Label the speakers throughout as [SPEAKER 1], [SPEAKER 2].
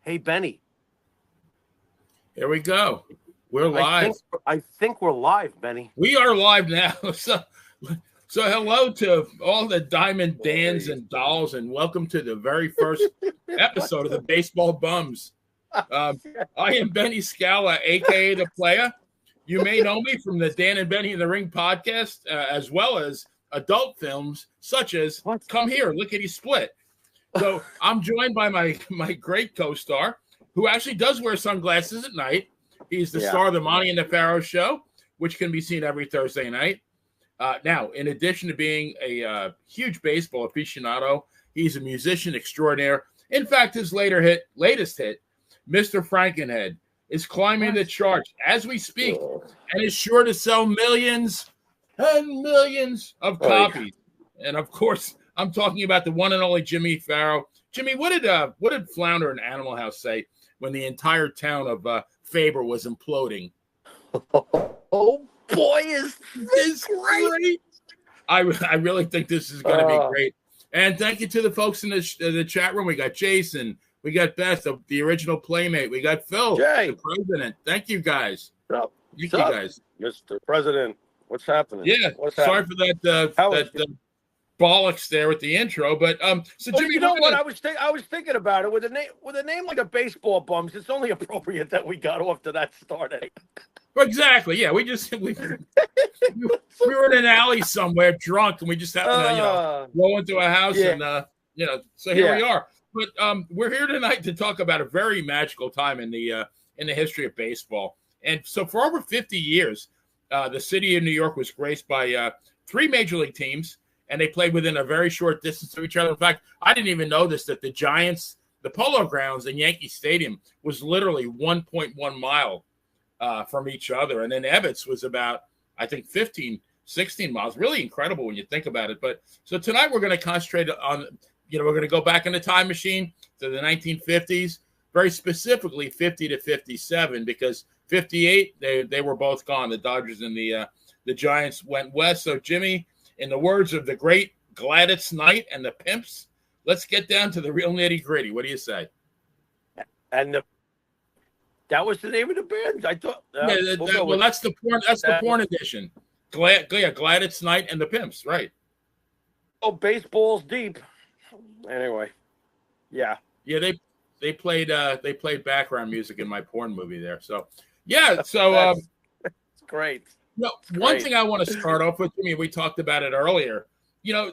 [SPEAKER 1] Hey, Benny.
[SPEAKER 2] Here we go. We're live.
[SPEAKER 1] I think we're live, Benny.
[SPEAKER 2] We are live now. So hello to all the Diamond Dans and Dolls, and welcome to the very first episode of the Baseball Bums. I am Benny Scala, a.k.a. The Player. You may know me from the Dan and Benny in the Ring podcast, as well as adult films such as Come Here, Lickety Split. So I'm joined by my great co-star, who actually does wear sunglasses at night. He's the star of the Monty and the Pharaoh show, which can be seen every Thursday night. Now, in addition to being a huge baseball aficionado, he's a musician extraordinaire. In fact, his latest hit, Mr. Frankenhead, is climbing the charts as we speak and is sure to sell millions and millions of copies. And, of course, I'm talking about the one and only Jimmy Pharaoh. Jimmy, what did Flounder and Animal House say when the entire town of Faber was imploding?
[SPEAKER 1] Oh, boy, is this great.
[SPEAKER 2] I really think this is going to be great. And thank you to the folks in the chat room. We got Jason. We got Beth, the original Playmate. We got Phil,
[SPEAKER 1] Jay,
[SPEAKER 2] the president. Thank you, guys.
[SPEAKER 1] Thank
[SPEAKER 2] you guys.
[SPEAKER 1] Mr. President, what's happening?
[SPEAKER 2] Yeah, sorry for that bollocks there with the intro, but so Jimmy,
[SPEAKER 1] you know what? I was thinking about it with a name like a Baseball Bums. It's only appropriate that we got off to that start.
[SPEAKER 2] Exactly. Yeah, we were in an alley somewhere drunk, and we just happened to go into a house, and so here we are. But we're here tonight to talk about a very magical time in the history of baseball. And so for over 50 years, the city of New York was graced by three major league teams, and they played within a very short distance of each other. In fact, I didn't even know this, that the Giants, the Polo Grounds and Yankee Stadium was literally 1.1 mile from each other. And then Ebbets was about, I think, 15, 16 miles. Really incredible when you think about it. But so tonight we're going to concentrate on, we're going to go back in the time machine to the 1950s, very specifically 50 to 57, because 58, they were both gone. The Dodgers and the Giants went west. So, Jimmy, in the words of the great Gladys Knight and the Pimps, let's get down to the real nitty-gritty. What do you say?
[SPEAKER 1] And that was the name of the band? I thought.
[SPEAKER 2] That's the porn. That's the porn edition. Gladys Knight and the Pimps, right?
[SPEAKER 1] Oh, baseball's deep. Anyway, yeah.
[SPEAKER 2] They played background music in my porn movie there. So it's
[SPEAKER 1] great.
[SPEAKER 2] One thing I want to start off with, we talked about it earlier. New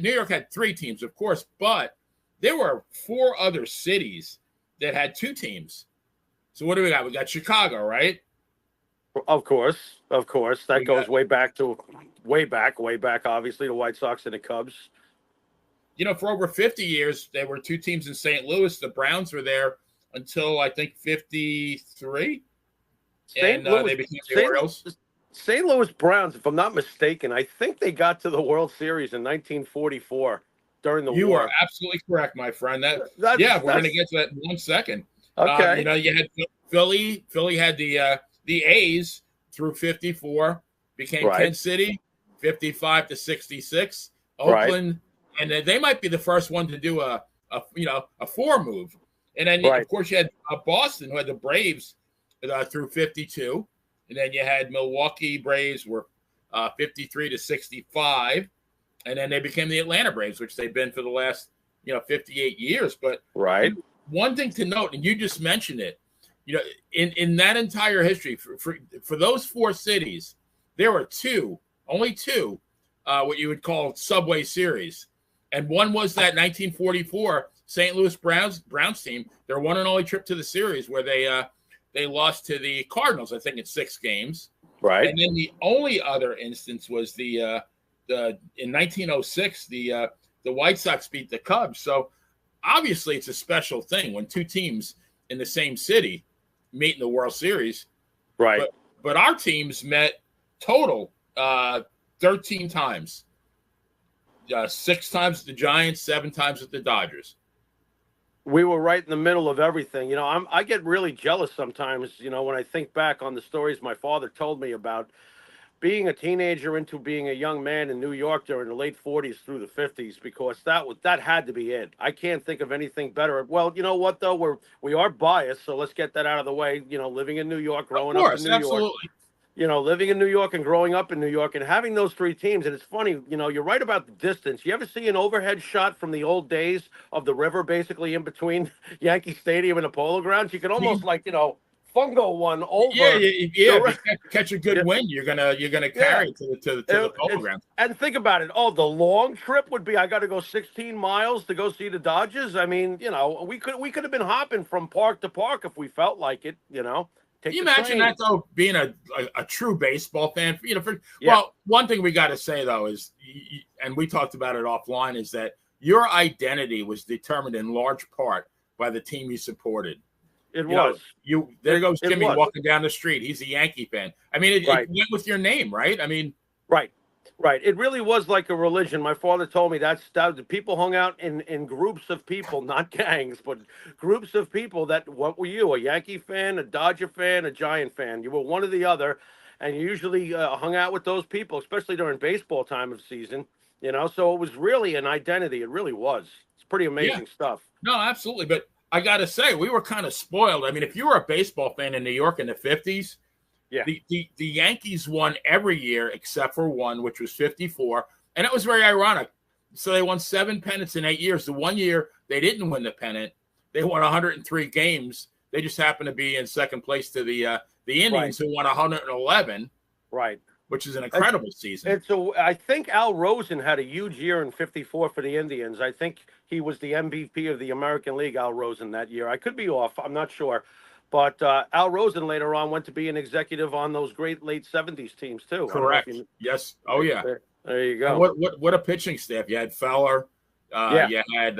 [SPEAKER 2] York had three teams, of course, but there were four other cities that had two teams. So what do we got? We got Chicago, right?
[SPEAKER 1] Of course. That goes way back, obviously, the White Sox and the Cubs.
[SPEAKER 2] For over 50 years, there were two teams in St. Louis. The Browns were there until, I think, 53. They became the Orioles.
[SPEAKER 1] St. Louis Browns, if I'm not mistaken, I think they got to the World Series in 1944 during the war.
[SPEAKER 2] You are absolutely correct, my friend. We're going to get to that in 1 second.
[SPEAKER 1] Okay.
[SPEAKER 2] You had Philly. Philly had the A's through 54, became Kansas City, 55 to 66. Oakland, and they might be the first one to do a four move. And then, of course, you had Boston, who had the Braves through 52. And then you had Milwaukee Braves were 53 to 65. And then they became the Atlanta Braves, which they've been for the last, 58 years. But one thing to note, and you just mentioned it, in that entire history, for those four cities, there were only two, what you would call Subway Series. And one was that 1944 St. Louis Browns team, their one and only trip to the series, where they lost to the Cardinals, I think, in 6 games.
[SPEAKER 1] Right.
[SPEAKER 2] And then the only other instance was in 1906, the White Sox beat the Cubs. So obviously it's a special thing when two teams in the same city meet in the World Series.
[SPEAKER 1] Right.
[SPEAKER 2] But our teams met total 13 times. 6 times with the Giants, 7 times with the Dodgers.
[SPEAKER 1] We were right in the middle of everything. I get really jealous sometimes, when I think back on the stories my father told me about being a teenager into being a young man in New York during the late 40s through the 50s, because that had to be it. I can't think of anything better. Well, you know what though, we are biased, so let's get that out of the way. You know, living in New York,
[SPEAKER 2] Of
[SPEAKER 1] growing up in
[SPEAKER 2] course,
[SPEAKER 1] New York,
[SPEAKER 2] absolutely.
[SPEAKER 1] you know, living in New York and growing up in New York and having those three teams. And it's funny, you know, you're right about the distance. You ever see an overhead shot from the old days of the river, basically in between Yankee Stadium and the Polo Grounds? You can almost like, you know, fungo one over.
[SPEAKER 2] Yeah. If you catch a good wind, you're gonna
[SPEAKER 1] Yeah.
[SPEAKER 2] carry it to the Polo Grounds.
[SPEAKER 1] And think about it. Oh, the long trip would be I got to go 16 miles to go see the Dodgers. I mean, you know, we could have been hopping from park to park if we felt like it. You know,
[SPEAKER 2] Can
[SPEAKER 1] take
[SPEAKER 2] you
[SPEAKER 1] the
[SPEAKER 2] imagine
[SPEAKER 1] train.
[SPEAKER 2] that though? Being a true baseball fan, you know.
[SPEAKER 1] Yeah.
[SPEAKER 2] Well, one thing we got to say though is, and we talked about it offline, is that your identity was determined in large part by the team you supported.
[SPEAKER 1] It
[SPEAKER 2] You
[SPEAKER 1] was.
[SPEAKER 2] know, there goes
[SPEAKER 1] It
[SPEAKER 2] Jimmy
[SPEAKER 1] was.
[SPEAKER 2] walking down the street. He's a Yankee fan. I mean, it
[SPEAKER 1] Right.
[SPEAKER 2] went with your name, right? I mean,
[SPEAKER 1] Right. Right. It really was like a religion. My father told me that people hung out in groups of people, not gangs, but groups of people that, what were you, a Yankee fan, a Dodger fan, a Giant fan? You were one or the other, and you usually hung out with those people, especially during baseball time of season, you know? So it was really an identity. It really was. It's pretty
[SPEAKER 2] yeah,
[SPEAKER 1] amazing stuff.
[SPEAKER 2] no, absolutely. But I got to say, we were kind of spoiled. I mean, if you were a baseball fan in New York in the 50s,
[SPEAKER 1] Yeah.
[SPEAKER 2] the Yankees won every year except for one, which was 54. And it was very ironic. So they won 7 pennants in 8 years. The 1 year they didn't win the pennant, they won 103 games. They just happened to be in second place to the Indians, who won 111,
[SPEAKER 1] Right.
[SPEAKER 2] which is an incredible season.
[SPEAKER 1] I think Al Rosen had a huge year in '54 for the Indians. I think he was the MVP of the American League, Al Rosen, that year. I could be off. I'm not sure. But Al Rosen later on went to be an executive on those great late '70s teams too.
[SPEAKER 2] Correct. Yes. Oh yeah.
[SPEAKER 1] There you go.
[SPEAKER 2] What a pitching staff! You had Feller. You had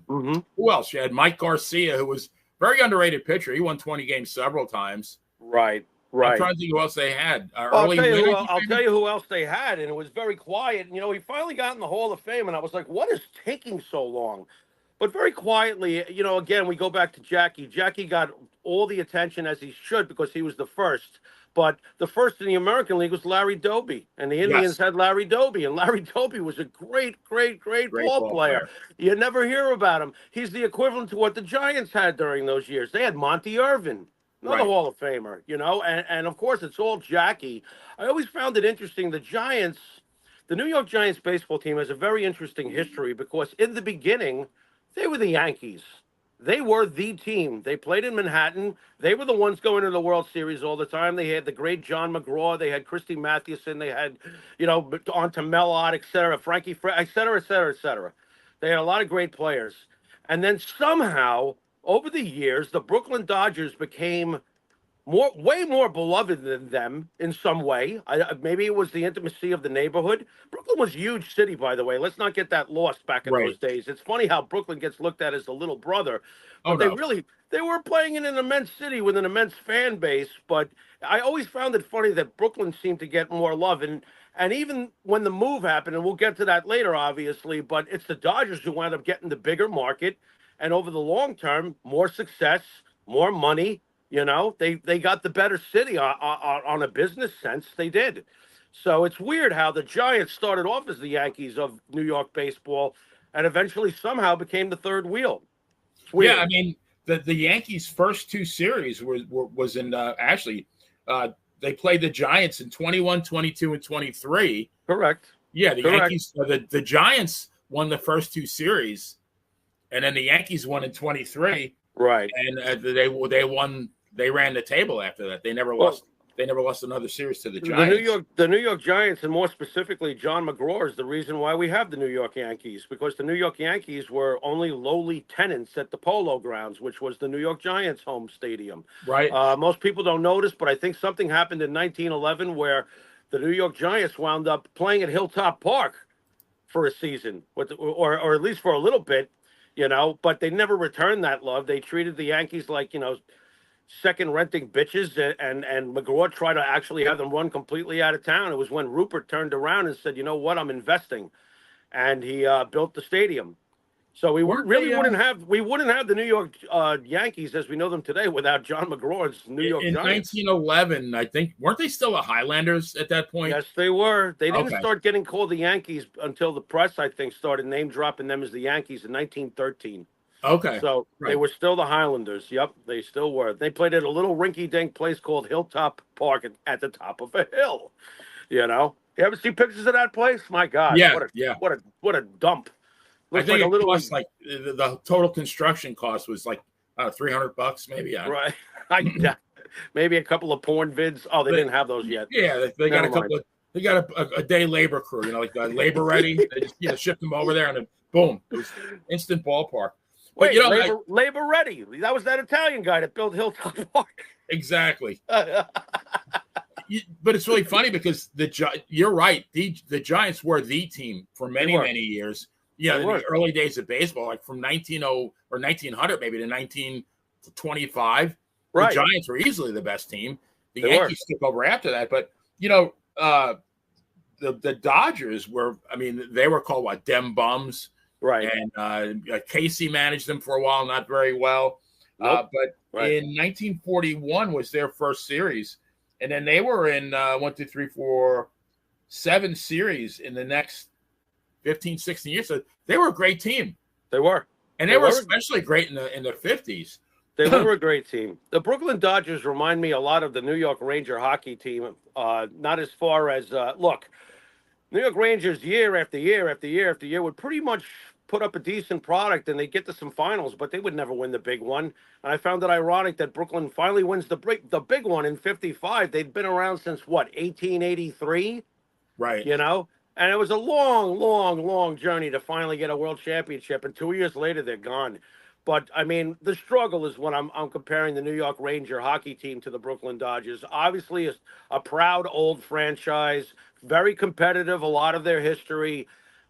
[SPEAKER 2] who else? You had Mike Garcia, who was very underrated pitcher. He won 20 games several times.
[SPEAKER 1] Right.
[SPEAKER 2] I'm trying to think who else they had.
[SPEAKER 1] I'll tell you who else they had, and it was very quiet. And, you know, he finally got in the Hall of Fame, and I was like, what is taking so long? But very quietly, you know, again, we go back to Jackie. Jackie got all the attention as he should because he was the first. But the first in the American League was Larry Doby, and the Indians had Larry Doby, and Larry Doby was a great ball player. You never hear about him. He's the equivalent to what the Giants had during those years. They had Monty Irvin, another Hall of Famer, you know, and of course it's all Jackie. I always found it interesting. The New York Giants baseball team has a very interesting history because in the beginning, they were the Yankees. They were the team. They played in Manhattan. They were the ones going to the World Series all the time. They had the great John McGraw. They had Christy Mathewson. They had, you know, on to Mellott, et cetera, Frankie, et cetera, et cetera, et cetera. They had a lot of great players. And then somehow, over the years, the Brooklyn Dodgers became way more beloved than them in some way. Maybe it was the intimacy of the neighborhood. Brooklyn was a huge city, by the way. Let's not get that lost back in those days. It's funny how Brooklyn gets looked at as the little brother, but they were playing in an immense city with an immense fan base. But I always found it funny that Brooklyn seemed to get more love, and even when the move happened, and we'll get to that later, obviously, but it's the Dodgers who wound up getting the bigger market, and over the long term, more success, more money. You know, they got the better city on a business sense. They did. So it's weird how the Giants started off as the Yankees of New York baseball and eventually somehow became the third wheel. It's weird.
[SPEAKER 2] Yeah, I mean, the Yankees' first 2 series was in they played the Giants in 21, 22, and 23.
[SPEAKER 1] Correct.
[SPEAKER 2] Yeah, Yankees, the Giants won the first 2 series, and then the Yankees won in 23.
[SPEAKER 1] Right.
[SPEAKER 2] And they won. They ran the table after that. They never lost. They never lost another series to the Giants.
[SPEAKER 1] The New York Giants, and more specifically John McGraw, is the reason why we have the New York Yankees, because the New York Yankees were only lowly tenants at the Polo Grounds, which was the New York Giants' home stadium.
[SPEAKER 2] Right.
[SPEAKER 1] Most people don't notice, but I think something happened in 1911 where the New York Giants wound up playing at Hilltop Park for a season, or at least for a little bit, you know, but they never returned that love. They treated the Yankees like, you know, second renting bitches, and McGraw tried to actually have them run completely out of town. It was when Rupert turned around and said, you know what, I'm investing. And he built the stadium. So we
[SPEAKER 2] Weren't
[SPEAKER 1] really
[SPEAKER 2] they,
[SPEAKER 1] wouldn't have the New York Yankees as we know them today without John McGraw's New York
[SPEAKER 2] in
[SPEAKER 1] Giants.
[SPEAKER 2] 1911, I think, weren't they still the Highlanders at that point?
[SPEAKER 1] Yes, they were. They didn't
[SPEAKER 2] Okay.
[SPEAKER 1] start getting called the Yankees until the press, I think, started name dropping them as the Yankees in 1913.
[SPEAKER 2] Okay.
[SPEAKER 1] So
[SPEAKER 2] Right.
[SPEAKER 1] they were still the Highlanders. Yep, they still were. They played at a little rinky-dink place called Hilltop Park at the top of a hill. You know, you ever see pictures of that place? My God,
[SPEAKER 2] Yeah,
[SPEAKER 1] what a dump.
[SPEAKER 2] I
[SPEAKER 1] Looks
[SPEAKER 2] think
[SPEAKER 1] like a
[SPEAKER 2] it
[SPEAKER 1] little
[SPEAKER 2] cost like the total construction cost was like $300 maybe.
[SPEAKER 1] right. Yeah, maybe a couple of porn vids. Oh, they didn't have those yet.
[SPEAKER 2] Yeah, they got a couple of. They got a day labor crew, like labor ready. They just shipped them over there, and then boom, it was instant ballpark. But
[SPEAKER 1] Wait, labor ready. That was that Italian guy that built Hilltop Park.
[SPEAKER 2] Exactly. But it's really funny because you're right. The Giants were the team for many years. Yeah, in the early days of baseball, like from 1900 or 1900 maybe to 1925,
[SPEAKER 1] right.
[SPEAKER 2] The Giants were easily the best team. The Yankees took over after that, but the Dodgers were. I mean, they were called what? Dem bums.
[SPEAKER 1] Right.
[SPEAKER 2] And Casey managed them for a while, not very well.
[SPEAKER 1] Nope.
[SPEAKER 2] But in 1941 was their first series. And then they were in 7 series in the next 15, 16 years. So they were a great team.
[SPEAKER 1] They were.
[SPEAKER 2] And they were especially great in the 50s.
[SPEAKER 1] They were a great team. The Brooklyn Dodgers remind me a lot of the New York Ranger hockey team. Not as far as, look, New York Rangers year after year after year after year would pretty much put up a decent product and they'd get to some finals, but they would never win the big one. And I found it ironic that Brooklyn finally wins the big one in 55. They'd been around since, 1883?
[SPEAKER 2] Right.
[SPEAKER 1] And it was a long, long, long journey to finally get a world championship. And 2 years later, they're gone. But, I mean, the struggle is when I'm comparing the New York Ranger hockey team to the Brooklyn Dodgers. Obviously, a proud old franchise, very competitive, a lot of their history,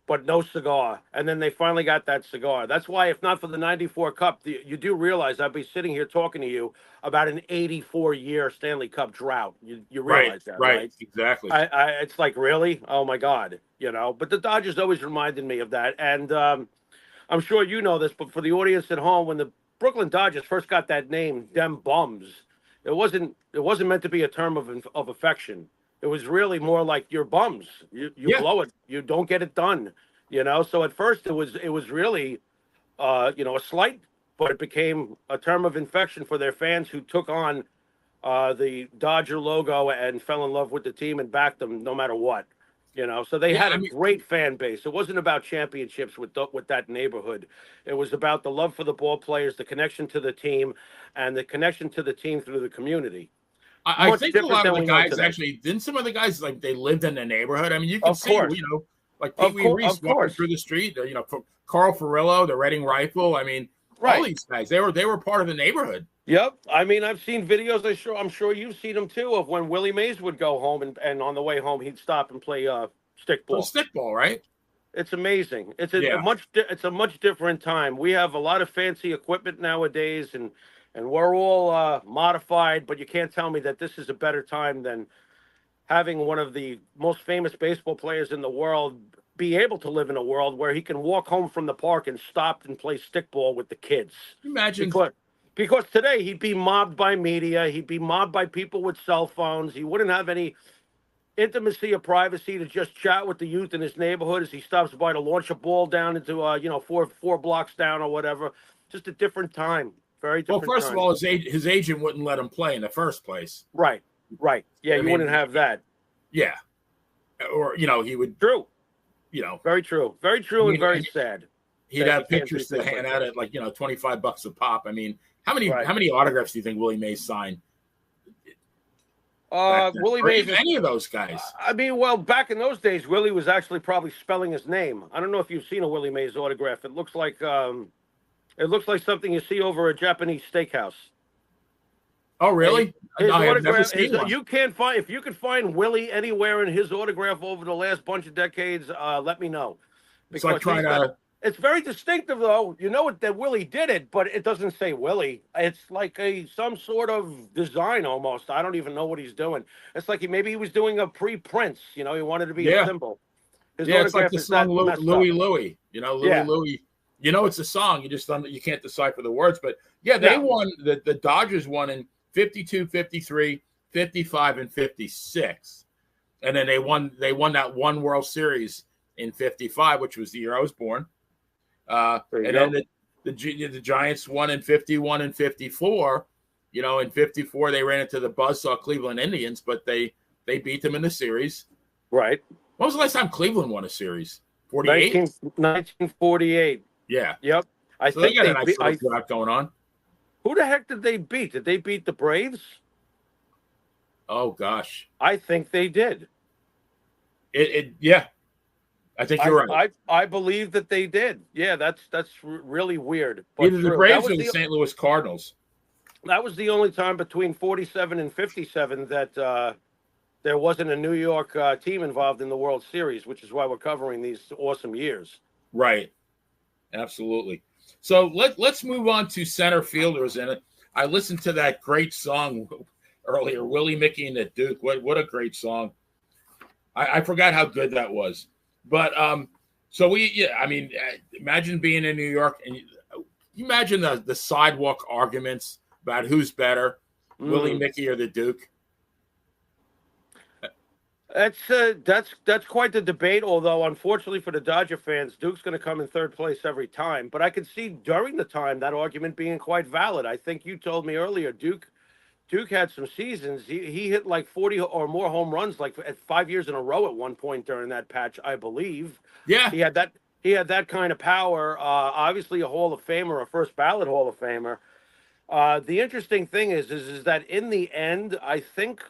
[SPEAKER 1] but no cigar. And then they finally got that cigar. That's why, if not for the 94 Cup, you do realize I'd be sitting here talking to you about an 84-year Stanley Cup drought. You realize that, right?
[SPEAKER 2] Right, exactly.
[SPEAKER 1] It's like, really? Oh, my God. But the Dodgers always reminded me of that. And I'm sure you know this, but for the audience at home, when the Brooklyn Dodgers first got that name, Dem Bums, it wasn't meant to be a term of affection. It was really more like you're bums. You blow it. You don't get it done. So at first it was really, a slight, but it became a term of infection for their fans who took on the Dodger logo and fell in love with the team and backed them no matter what. So they had a great fan base. It wasn't about championships with that neighborhood. It was about the love for the ball players, the connection to the team, and the connection to the team through the community.
[SPEAKER 2] I think a lot of the guys actually didn't. Some of the guys they lived in the neighborhood. I mean, you can see, like Pee Wee Reese walking through the street. Carl Furillo, the Reading Rifle. I mean, all these guys they were part of the neighborhood.
[SPEAKER 1] Yep. I mean, I've seen videos. I'm sure you've seen them too, of when Willie Mays would go home and on the way home he'd stop and play stickball.
[SPEAKER 2] Stickball, right?
[SPEAKER 1] It's amazing. It's a much different time. We have a lot of fancy equipment nowadays, and we're all modified. But you can't tell me that this is a better time than having one of the most famous baseball players in the world be able to live in a world where he can walk home from the park and stop and play stickball with the kids.
[SPEAKER 2] Imagine.
[SPEAKER 1] Because today he'd be mobbed by media. He'd be mobbed by people with cell phones. He wouldn't have any intimacy or privacy to just chat with the youth in his neighborhood as he stops by to launch a ball down into, four blocks down or whatever. Just a different time. Very different.
[SPEAKER 2] Well, first of all, his agent wouldn't let him play in the first place.
[SPEAKER 1] Right. Yeah, you wouldn't have that.
[SPEAKER 2] Yeah. Or, he would.
[SPEAKER 1] True.
[SPEAKER 2] Very
[SPEAKER 1] true. Very true and very sad.
[SPEAKER 2] He'd have pictures to hand out at $25 a pop. I mean, how many autographs do you think Willie Mays signed?
[SPEAKER 1] Willie Mays.
[SPEAKER 2] Any of those guys?
[SPEAKER 1] I mean, well, back in those days, Willie was actually probably spelling his name. I don't know if you've seen a Willie Mays autograph. It looks like something you see over a Japanese steakhouse.
[SPEAKER 2] Oh, really?
[SPEAKER 1] His autograph. You can't find if you could find Willie anywhere in his autograph over the last bunch of decades. Let me know.
[SPEAKER 2] It's like trying to.
[SPEAKER 1] It's very distinctive, though. You know that Willie did it, but it doesn't say Willie. It's like some sort of design almost. I don't even know what he's doing. It's like maybe he was doing a pre-Prince. He wanted to be a symbol.
[SPEAKER 2] It's like the song Louie Louie. Louie Louie You know, it's a song. You just don't, you can't decipher the words. But yeah, they won. The Dodgers won in 52, 53, 55, and 56. And then they won that one World Series in 55, which was the year I was born. Then the Giants won in 51 and 54. You know, in 54, they ran into the buzzsaw Cleveland Indians, but they beat them in the series.
[SPEAKER 1] Right.
[SPEAKER 2] When was the last time Cleveland won a series? 48?
[SPEAKER 1] 1948.
[SPEAKER 2] Yeah.
[SPEAKER 1] Yep.
[SPEAKER 2] So they got a nice little drought going on.
[SPEAKER 1] Who the heck did they beat? Did they beat the Braves?
[SPEAKER 2] Oh, gosh.
[SPEAKER 1] I think they did.
[SPEAKER 2] Yeah. I think you're right.
[SPEAKER 1] I believe that they did. Yeah, that's really weird. But
[SPEAKER 2] either the Braves or the St. Louis Cardinals.
[SPEAKER 1] That was the only time between 47 and 57 that there wasn't a New York team involved in the World Series, which is why we're covering these awesome years.
[SPEAKER 2] Right. Absolutely. So let's move on to center fielders. And I listened to that great song earlier, Willie, Mickey, and the Duke. What a great song. I forgot how good that was. But imagine being in New York and you imagine the sidewalk arguments about who's better, Willie, Mickey, or the Duke.
[SPEAKER 1] That's quite the debate. Although unfortunately for the Dodger fans, Duke's going to come in third place every time. But I could see during the time that argument being quite valid. I think you told me earlier, Duke had some seasons. He hit like 40 or more home runs like at 5 years in a row at one point during that patch, I believe.
[SPEAKER 2] Yeah,
[SPEAKER 1] he had that kind of power. Obviously, a Hall of Famer, a first ballot Hall of Famer. The interesting thing is that in the end, I think,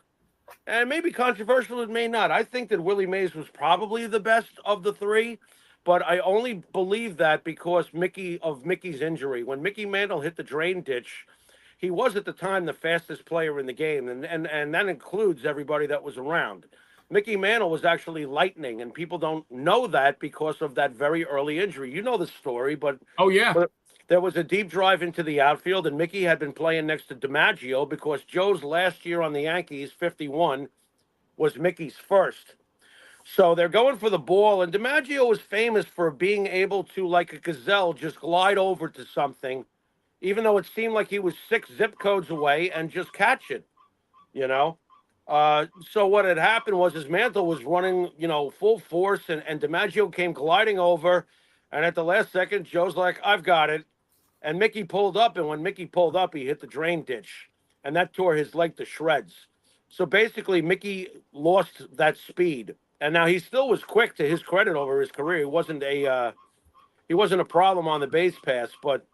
[SPEAKER 1] and it may be controversial, it may not, I think that Willie Mays was probably the best of the three, but I only believe that because Mickey's injury. When Mickey Mantle hit the drain ditch, he was at the time the fastest player in the game, and that includes everybody that was around. Mickey Mantle was actually lightning, and people don't know that because of that very early injury. You know the story, but
[SPEAKER 2] oh yeah.
[SPEAKER 1] But there was a deep drive into the outfield, and Mickey had been playing next to DiMaggio because Joe's last year on the Yankees, 51, was Mickey's first. So they're going for the ball, and DiMaggio was famous for being able to, like a gazelle, just glide over to something, even though it seemed like he was 6 zip codes away, and just catch it, you know? So what had happened was his Mantle was running, full force, and DiMaggio came gliding over, and at the last second, Joe's like, I've got it. And Mickey pulled up, and when Mickey pulled up, he hit the drain ditch, and that tore his leg to shreds. So basically, Mickey lost that speed, and now he still was quick, to his credit, over his career. He wasn't a problem on the base pass, but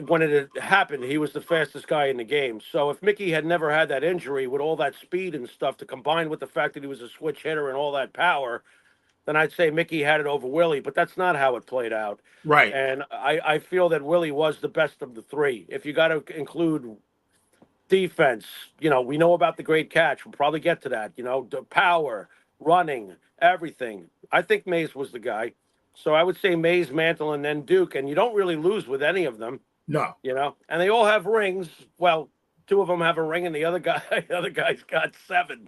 [SPEAKER 1] when it had happened, he was the fastest guy in the game. So if Mickey had never had that injury with all that speed and stuff, to combine with the fact that he was a switch hitter and all that power, then I'd say Mickey had it over Willie, but that's not how it played out.
[SPEAKER 2] Right.
[SPEAKER 1] And I feel that Willie was the best of the three. If you got to include defense, we know about the great catch. We'll probably get to that. The power, running, everything. I think Mays was the guy. So I would say Mays, Mantle, and then Duke. And you don't really lose with any of them.
[SPEAKER 2] No.
[SPEAKER 1] And they all have rings. Well, 2 of them have a ring, and the other guy's got 7.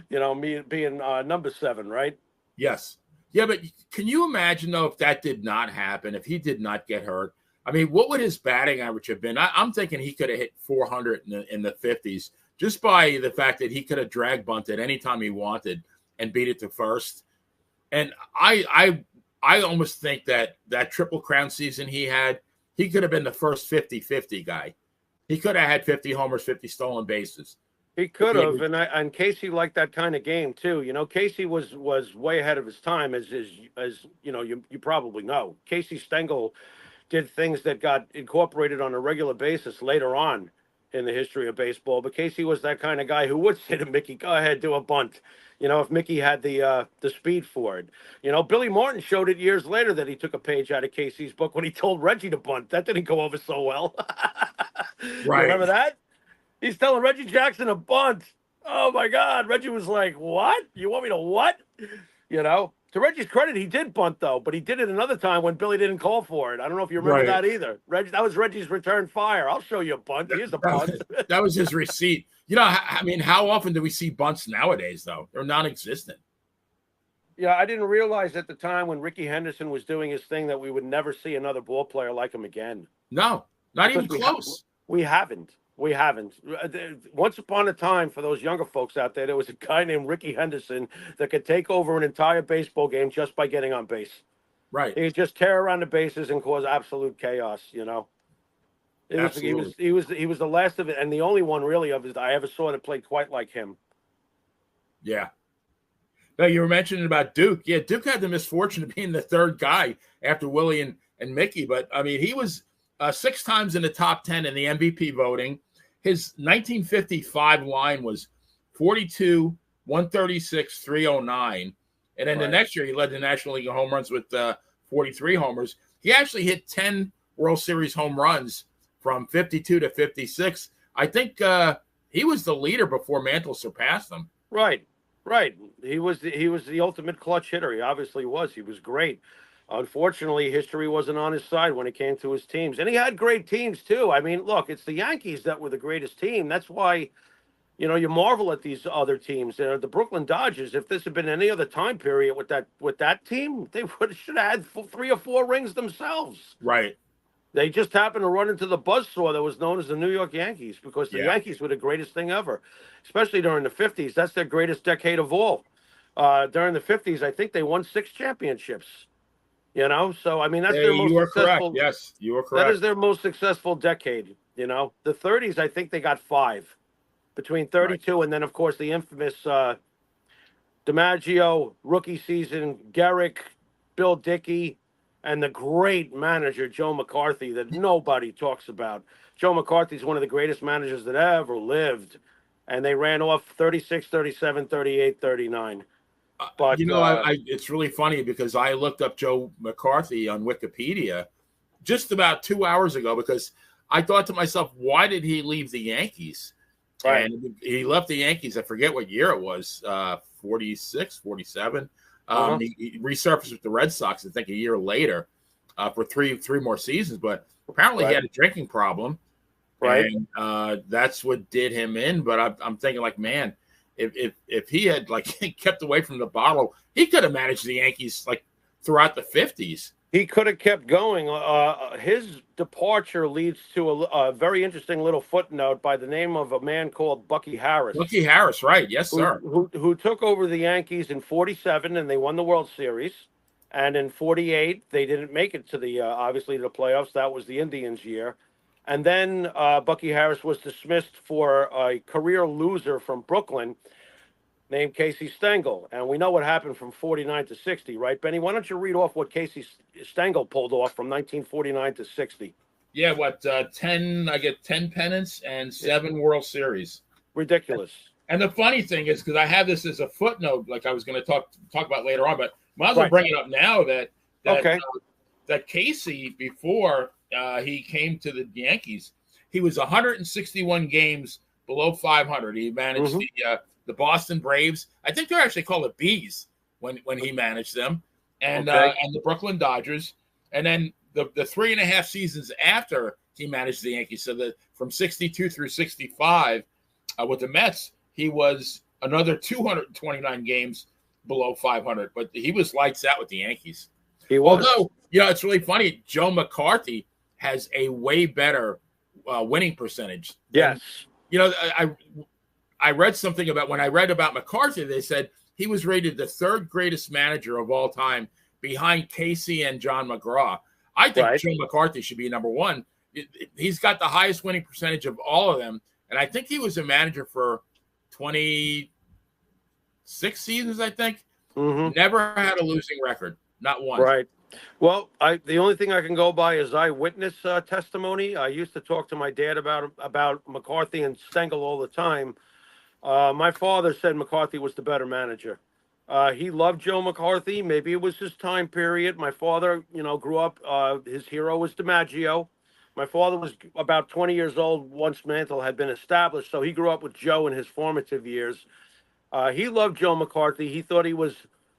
[SPEAKER 1] Me being number 7, right?
[SPEAKER 2] Yes. Yeah, but can you imagine, though, if that did not happen, if he did not get hurt? I mean, what would his batting average have been? I'm thinking he could have hit 400 in the 50s just by the fact that he could have drag bunted anytime he wanted and beat it to first. And I almost think that Triple Crown season he had, he could have been the first 50-50 guy. He could have had 50 homers, 50 stolen bases.
[SPEAKER 1] He could have, and Casey liked that kind of game too. Casey was way ahead of his time, as you probably know. Casey Stengel did things that got incorporated on a regular basis later on in the history of baseball. But Casey was that kind of guy who would say to Mickey, "Go ahead, do a bunt." If Mickey had the speed for it. Billy Martin showed it years later that he took a page out of Casey's book when he told Reggie to bunt. That didn't go over so well.
[SPEAKER 2] Right.
[SPEAKER 1] Remember that? He's telling Reggie Jackson to bunt. Oh, my God. Reggie was like, what? You want me to what? To Reggie's credit, he did bunt, though, but he did it another time when Billy didn't call for it. I don't know if you remember that either. That was Reggie's return fire. I'll show you a bunt. Here's a bunt.
[SPEAKER 2] That was his receipt. I mean, how often do we see bunts nowadays, though? They're non-existent.
[SPEAKER 1] Yeah, I didn't realize at the time when Ricky Henderson was doing his thing that we would never see another ball player like him again.
[SPEAKER 2] No, not even
[SPEAKER 1] Because
[SPEAKER 2] close.
[SPEAKER 1] we haven't. We haven't. Once upon a time, for those younger folks out there, there was a guy named Ricky Henderson that could take over an entire baseball game just by getting on base.
[SPEAKER 2] Right.
[SPEAKER 1] He could just tear around the bases and cause absolute chaos.
[SPEAKER 2] Absolutely.
[SPEAKER 1] He was the last of it, and the only one really of it I ever saw that played quite like him.
[SPEAKER 2] Yeah. Now, you were mentioning about Duke. Yeah, Duke had the misfortune of being the third guy after Willie and Mickey. But, I mean, he was 6 times in the top 10 in the MVP voting. His 1955 line was 42, 136, 309. And then the next year, he led the National League of Home Runs with 43 homers. He actually hit 10 World Series home runs from 52 to 56. I think he was the leader before Mantle surpassed him.
[SPEAKER 1] Right. He was the ultimate clutch hitter. He obviously was. He was great. Unfortunately, history wasn't on his side when it came to his teams. And he had great teams, too. I mean, look, it's the Yankees that were the greatest team. That's why, you marvel at these other teams. The Brooklyn Dodgers, if this had been any other time period with that team, they should have had 3 or 4 rings themselves.
[SPEAKER 2] Right.
[SPEAKER 1] They just happened to run into the buzzsaw that was known as the New York Yankees because the Yankees were the greatest thing ever, especially during the 50s. That's their greatest decade of all. During the 50s, I think they won 6 championships. So I mean that's their most successful.
[SPEAKER 2] Correct. Yes, you are correct.
[SPEAKER 1] That is their most successful decade. The 30s, I think they got 5, between 32 and then of course the infamous DiMaggio rookie season, Gehrig, Bill Dickey, and the great manager Joe McCarthy that nobody talks about. Joe McCarthy is one of the greatest managers that ever lived, and they ran off 36, 37, 38, 39. But
[SPEAKER 2] it's really funny because I looked up Joe McCarthy on Wikipedia just about 2 hours ago because I thought to myself, why did he leave the Yankees?
[SPEAKER 1] Right.
[SPEAKER 2] And he left the Yankees. I forget what year it was, 46, 47. He resurfaced with the Red Sox, I think, a year later for three more seasons. But apparently he had a drinking problem.
[SPEAKER 1] Right.
[SPEAKER 2] And that's what did him in. But I'm thinking, like, man, if he had kept away from the bottle, he could have managed the Yankees throughout the 50s.
[SPEAKER 1] He could have kept going. His departure leads to a very interesting little footnote by the name of a man called Bucky Harris.
[SPEAKER 2] Bucky Harris, right? Yes, sir.
[SPEAKER 1] Who took over the Yankees in '47 and they won the World Series, and in '48 they didn't make it to the obviously the playoffs. That was the Indians' year, and then Bucky Harris was dismissed for a career loser from Brooklyn named Casey Stengel. And we know what happened from 49 to 60, right, Benny? Why don't you read off what Casey Stengel pulled off from 1949 to 60?
[SPEAKER 2] Yeah, 10, I get 10 pennants and 7 World Series.
[SPEAKER 1] Ridiculous.
[SPEAKER 2] And the funny thing is, because I have this as a footnote, like I was going to talk about later on, but might as well bring it up now that Casey, before he came to the Yankees, he was 161 games below 500. He managed the Boston Braves. I think they're actually called the Bees when he managed them, and the Brooklyn Dodgers. And then the 3.5 seasons after he managed the Yankees, so that from 62 through 65 with the Mets, he was another 229 games below 500. But he was lights out with the Yankees.
[SPEAKER 1] He was.
[SPEAKER 2] Although, it's really funny. Joe McCarthy has a way better winning percentage.
[SPEAKER 1] Yes.
[SPEAKER 2] I read something about when I read about McCarthy, they said he was rated the 3rd greatest manager of all time behind Casey and John McGraw. I think Joe McCarthy should be number 1. He's got the highest winning percentage of all of them. And I think he was a manager for 26 seasons, I think.
[SPEAKER 1] Mm-hmm.
[SPEAKER 2] Never had a losing record. Not one.
[SPEAKER 1] Right. Well, the only thing I can go by is eyewitness testimony. I used to talk to my dad about McCarthy and Stengel all the time. My father said McCarthy was the better manager. He loved Joe McCarthy. Maybe it was his time period. My father, grew up, his hero was DiMaggio. My father was about 20 years old once Mantle had been established, so he grew up with Joe in his formative years. He loved Joe McCarthy. He thought he was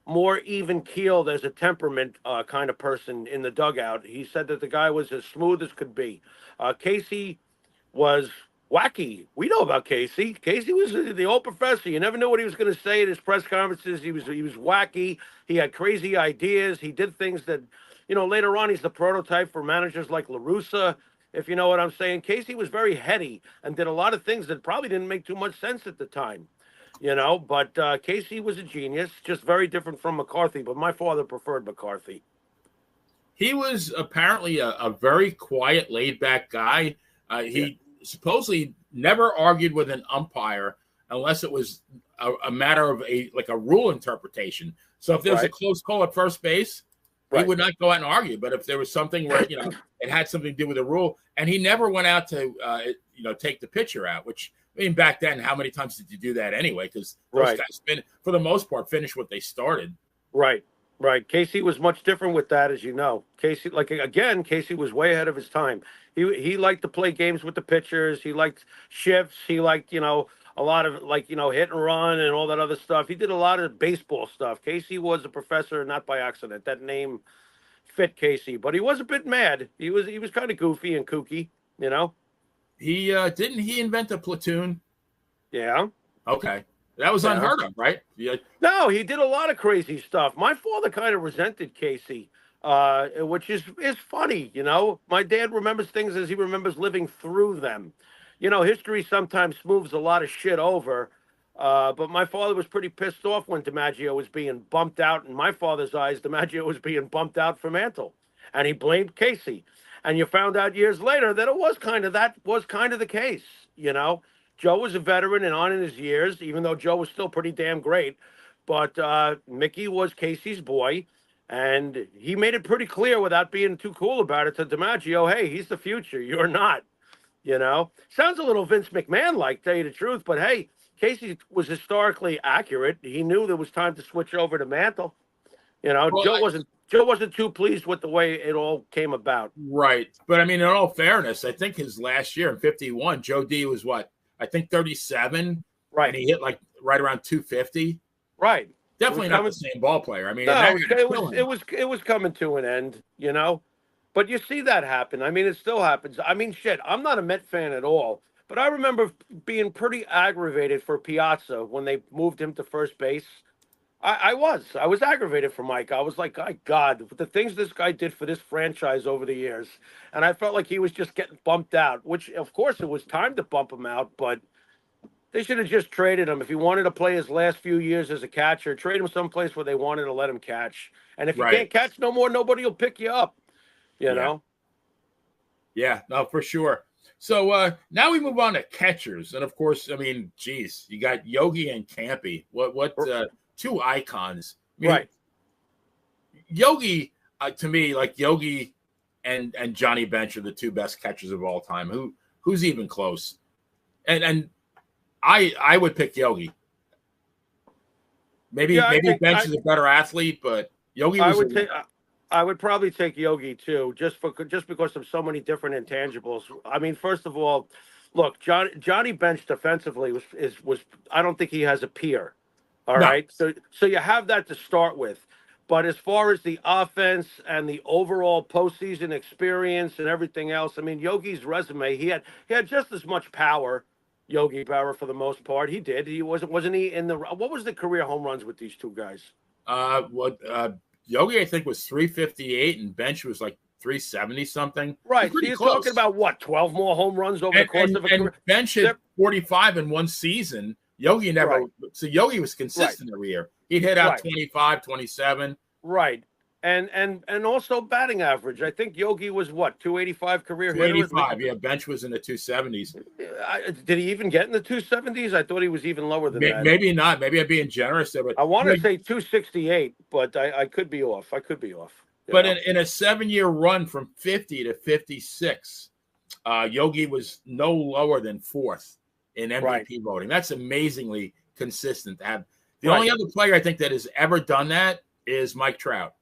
[SPEAKER 1] more even-keeled as a temperament kind of person in the dugout. He said that the guy was as smooth as could be. Casey was Wacky. We know about Casey. Casey was the old professor. You never knew what he was going to say at his press conferences. He was wacky. He had crazy ideas. He did things that, later on he's the prototype for managers like La Russa, if you know what I'm saying. Casey was very heady and did a lot of things that probably didn't make too much sense at the time. But Casey was a genius, just very different from McCarthy. But my father preferred McCarthy.
[SPEAKER 2] He was apparently a very quiet, laid-back guy. He supposedly never argued with an umpire unless it was a matter of a rule interpretation. So if there was a close call at first base, he would not go out and argue. But if there was something where it had something to do with the rule, and he never went out to take the pitcher out. Which, I mean, back then, how many times did you do that anyway? Because those guys, for the most part, finished what they started.
[SPEAKER 1] Right. Casey was much different with that, as you know. Casey was way ahead of his time. He liked to play games with the pitchers. He liked shifts. He liked, a lot of hit and run and all that other stuff. He did a lot of baseball stuff. Casey was a professor, not by accident. That name fit Casey, but he was a bit mad. He was kind of goofy and kooky,
[SPEAKER 2] He didn't he invent a platoon?
[SPEAKER 1] Yeah.
[SPEAKER 2] Okay. That was unheard of, right? Yeah.
[SPEAKER 1] No, he did a lot of crazy stuff. My father kind of resented Casey, which is funny, My dad remembers things as he remembers living through them. History sometimes smooths a lot of shit over, but my father was pretty pissed off when DiMaggio was being bumped out. In my father's eyes, DiMaggio was being bumped out for Mantle, and he blamed Casey. And you found out years later that was kind of the case, Joe was a veteran and on in his years, even though Joe was still pretty damn great. But Mickey was Casey's boy, and he made it pretty clear without being too cool about it to DiMaggio, hey, he's the future. You're not, Sounds a little Vince McMahon-like, tell you the truth. But, hey, Casey was historically accurate. He knew there was time to switch over to Mantle. Well, Joe wasn't too pleased with the way it all came about.
[SPEAKER 2] Right. But, I mean, in all fairness, I think his last year in 51, Joe D was what? I think 37.
[SPEAKER 1] Right.
[SPEAKER 2] And he hit right around 250.
[SPEAKER 1] Right.
[SPEAKER 2] Definitely not the same ball player. I mean,
[SPEAKER 1] no, it was coming to an end, But you see that happen. I mean, it still happens. I mean, shit, I'm not a Met fan at all, but I remember being pretty aggravated for Piazza when they moved him to first base. I was aggravated for Mike. I was like, God, the things this guy did for this franchise over the years. And I felt like he was just getting bumped out, which, of course, it was time to bump him out, but they should have just traded him. If he wanted to play his last few years as a catcher, trade him someplace where they wanted to let him catch. And if you can't catch no more, nobody will pick you up, you know?
[SPEAKER 2] Yeah, no, for sure. So now we move on to catchers. And, of course, I mean, geez, you got Yogi and Campy. What two icons. I mean, Yogi, to me, like Yogi and Johnny Bench are the two best catchers of all time. Who's even close? And I would pick Yogi. Maybe Bench is a better athlete, but Yogi was
[SPEAKER 1] I would probably take Yogi too, just because of so many different intangibles. I mean, first of all, look, Johnny Bench defensively was I don't think he has a peer. All right. So you have that to start with. But as far as the offense and the overall postseason experience and everything else, I mean, Yogi's resume, he had just as much power, Yogi Berra, for the most part. He did. He wasn't he in the what was the career home runs with these two guys?
[SPEAKER 2] Yogi, I think, was 358 and Bench was like 370 something.
[SPEAKER 1] Right. So you're talking about what, 12 more home runs over the course of a career?
[SPEAKER 2] Bench hit 45 in one season. Yogi never so Yogi was consistent every year. He'd hit out 25, 27.
[SPEAKER 1] Right. And also batting average. I think Yogi was what, 285 career hitter?
[SPEAKER 2] 285, yeah. Bench was in the 270s.
[SPEAKER 1] Did he even get in the 270s? I thought he was even lower than that.
[SPEAKER 2] Maybe not. Maybe I'm being generous there. But
[SPEAKER 1] I want to say 268, but I could be off.
[SPEAKER 2] But in a 7-year run from 50 to 56, Yogi was no lower than fourth in MVP voting. That's amazingly consistent to have. The only other player I think that has ever done that is Mike Trout.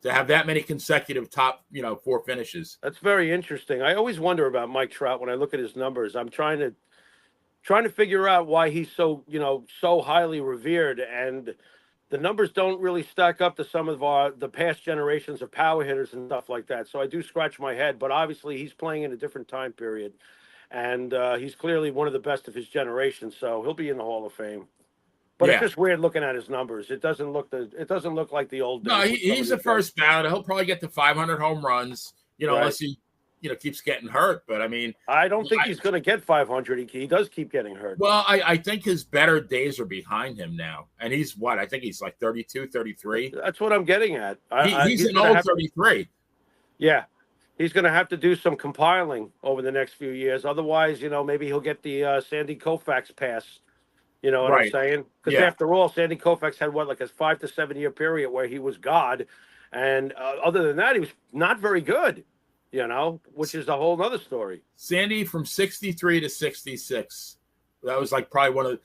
[SPEAKER 2] To have that many consecutive top, 4 finishes.
[SPEAKER 1] That's very interesting. I always wonder about Mike Trout when I look at his numbers. I'm trying to figure out why he's so, so highly revered, and the numbers don't really stack up to some of the past generations of power hitters and stuff like that. So I do scratch my head, but obviously he's playing in a different time period. and he's clearly one of the best of his generation. So he'll be in the Hall of Fame. But it's
[SPEAKER 2] Yeah.
[SPEAKER 1] just weird looking at his numbers. It doesn't look like the old days.
[SPEAKER 2] No,
[SPEAKER 1] with some of
[SPEAKER 2] he's the
[SPEAKER 1] these guys.
[SPEAKER 2] first ballot. He'll probably get to 500 home runs,
[SPEAKER 1] Right.
[SPEAKER 2] unless he, keeps getting hurt. But I mean,
[SPEAKER 1] I don't think he's going to get 500. He does keep getting hurt.
[SPEAKER 2] well, I think his better days are behind him now. And he's what? I think he's like 32, 33.
[SPEAKER 1] That's what I'm getting at.
[SPEAKER 2] He's an old 33.
[SPEAKER 1] Yeah. He's going to have to do some compiling over the next few years. Otherwise, maybe he'll get the Sandy Koufax pass. You know what I'm saying? Because after all, Sandy Koufax had like a 5 to 7 year period where he was God. And other than that, he was not very good, which is a whole other story.
[SPEAKER 2] Sandy from 63 to 66. That was like probably one of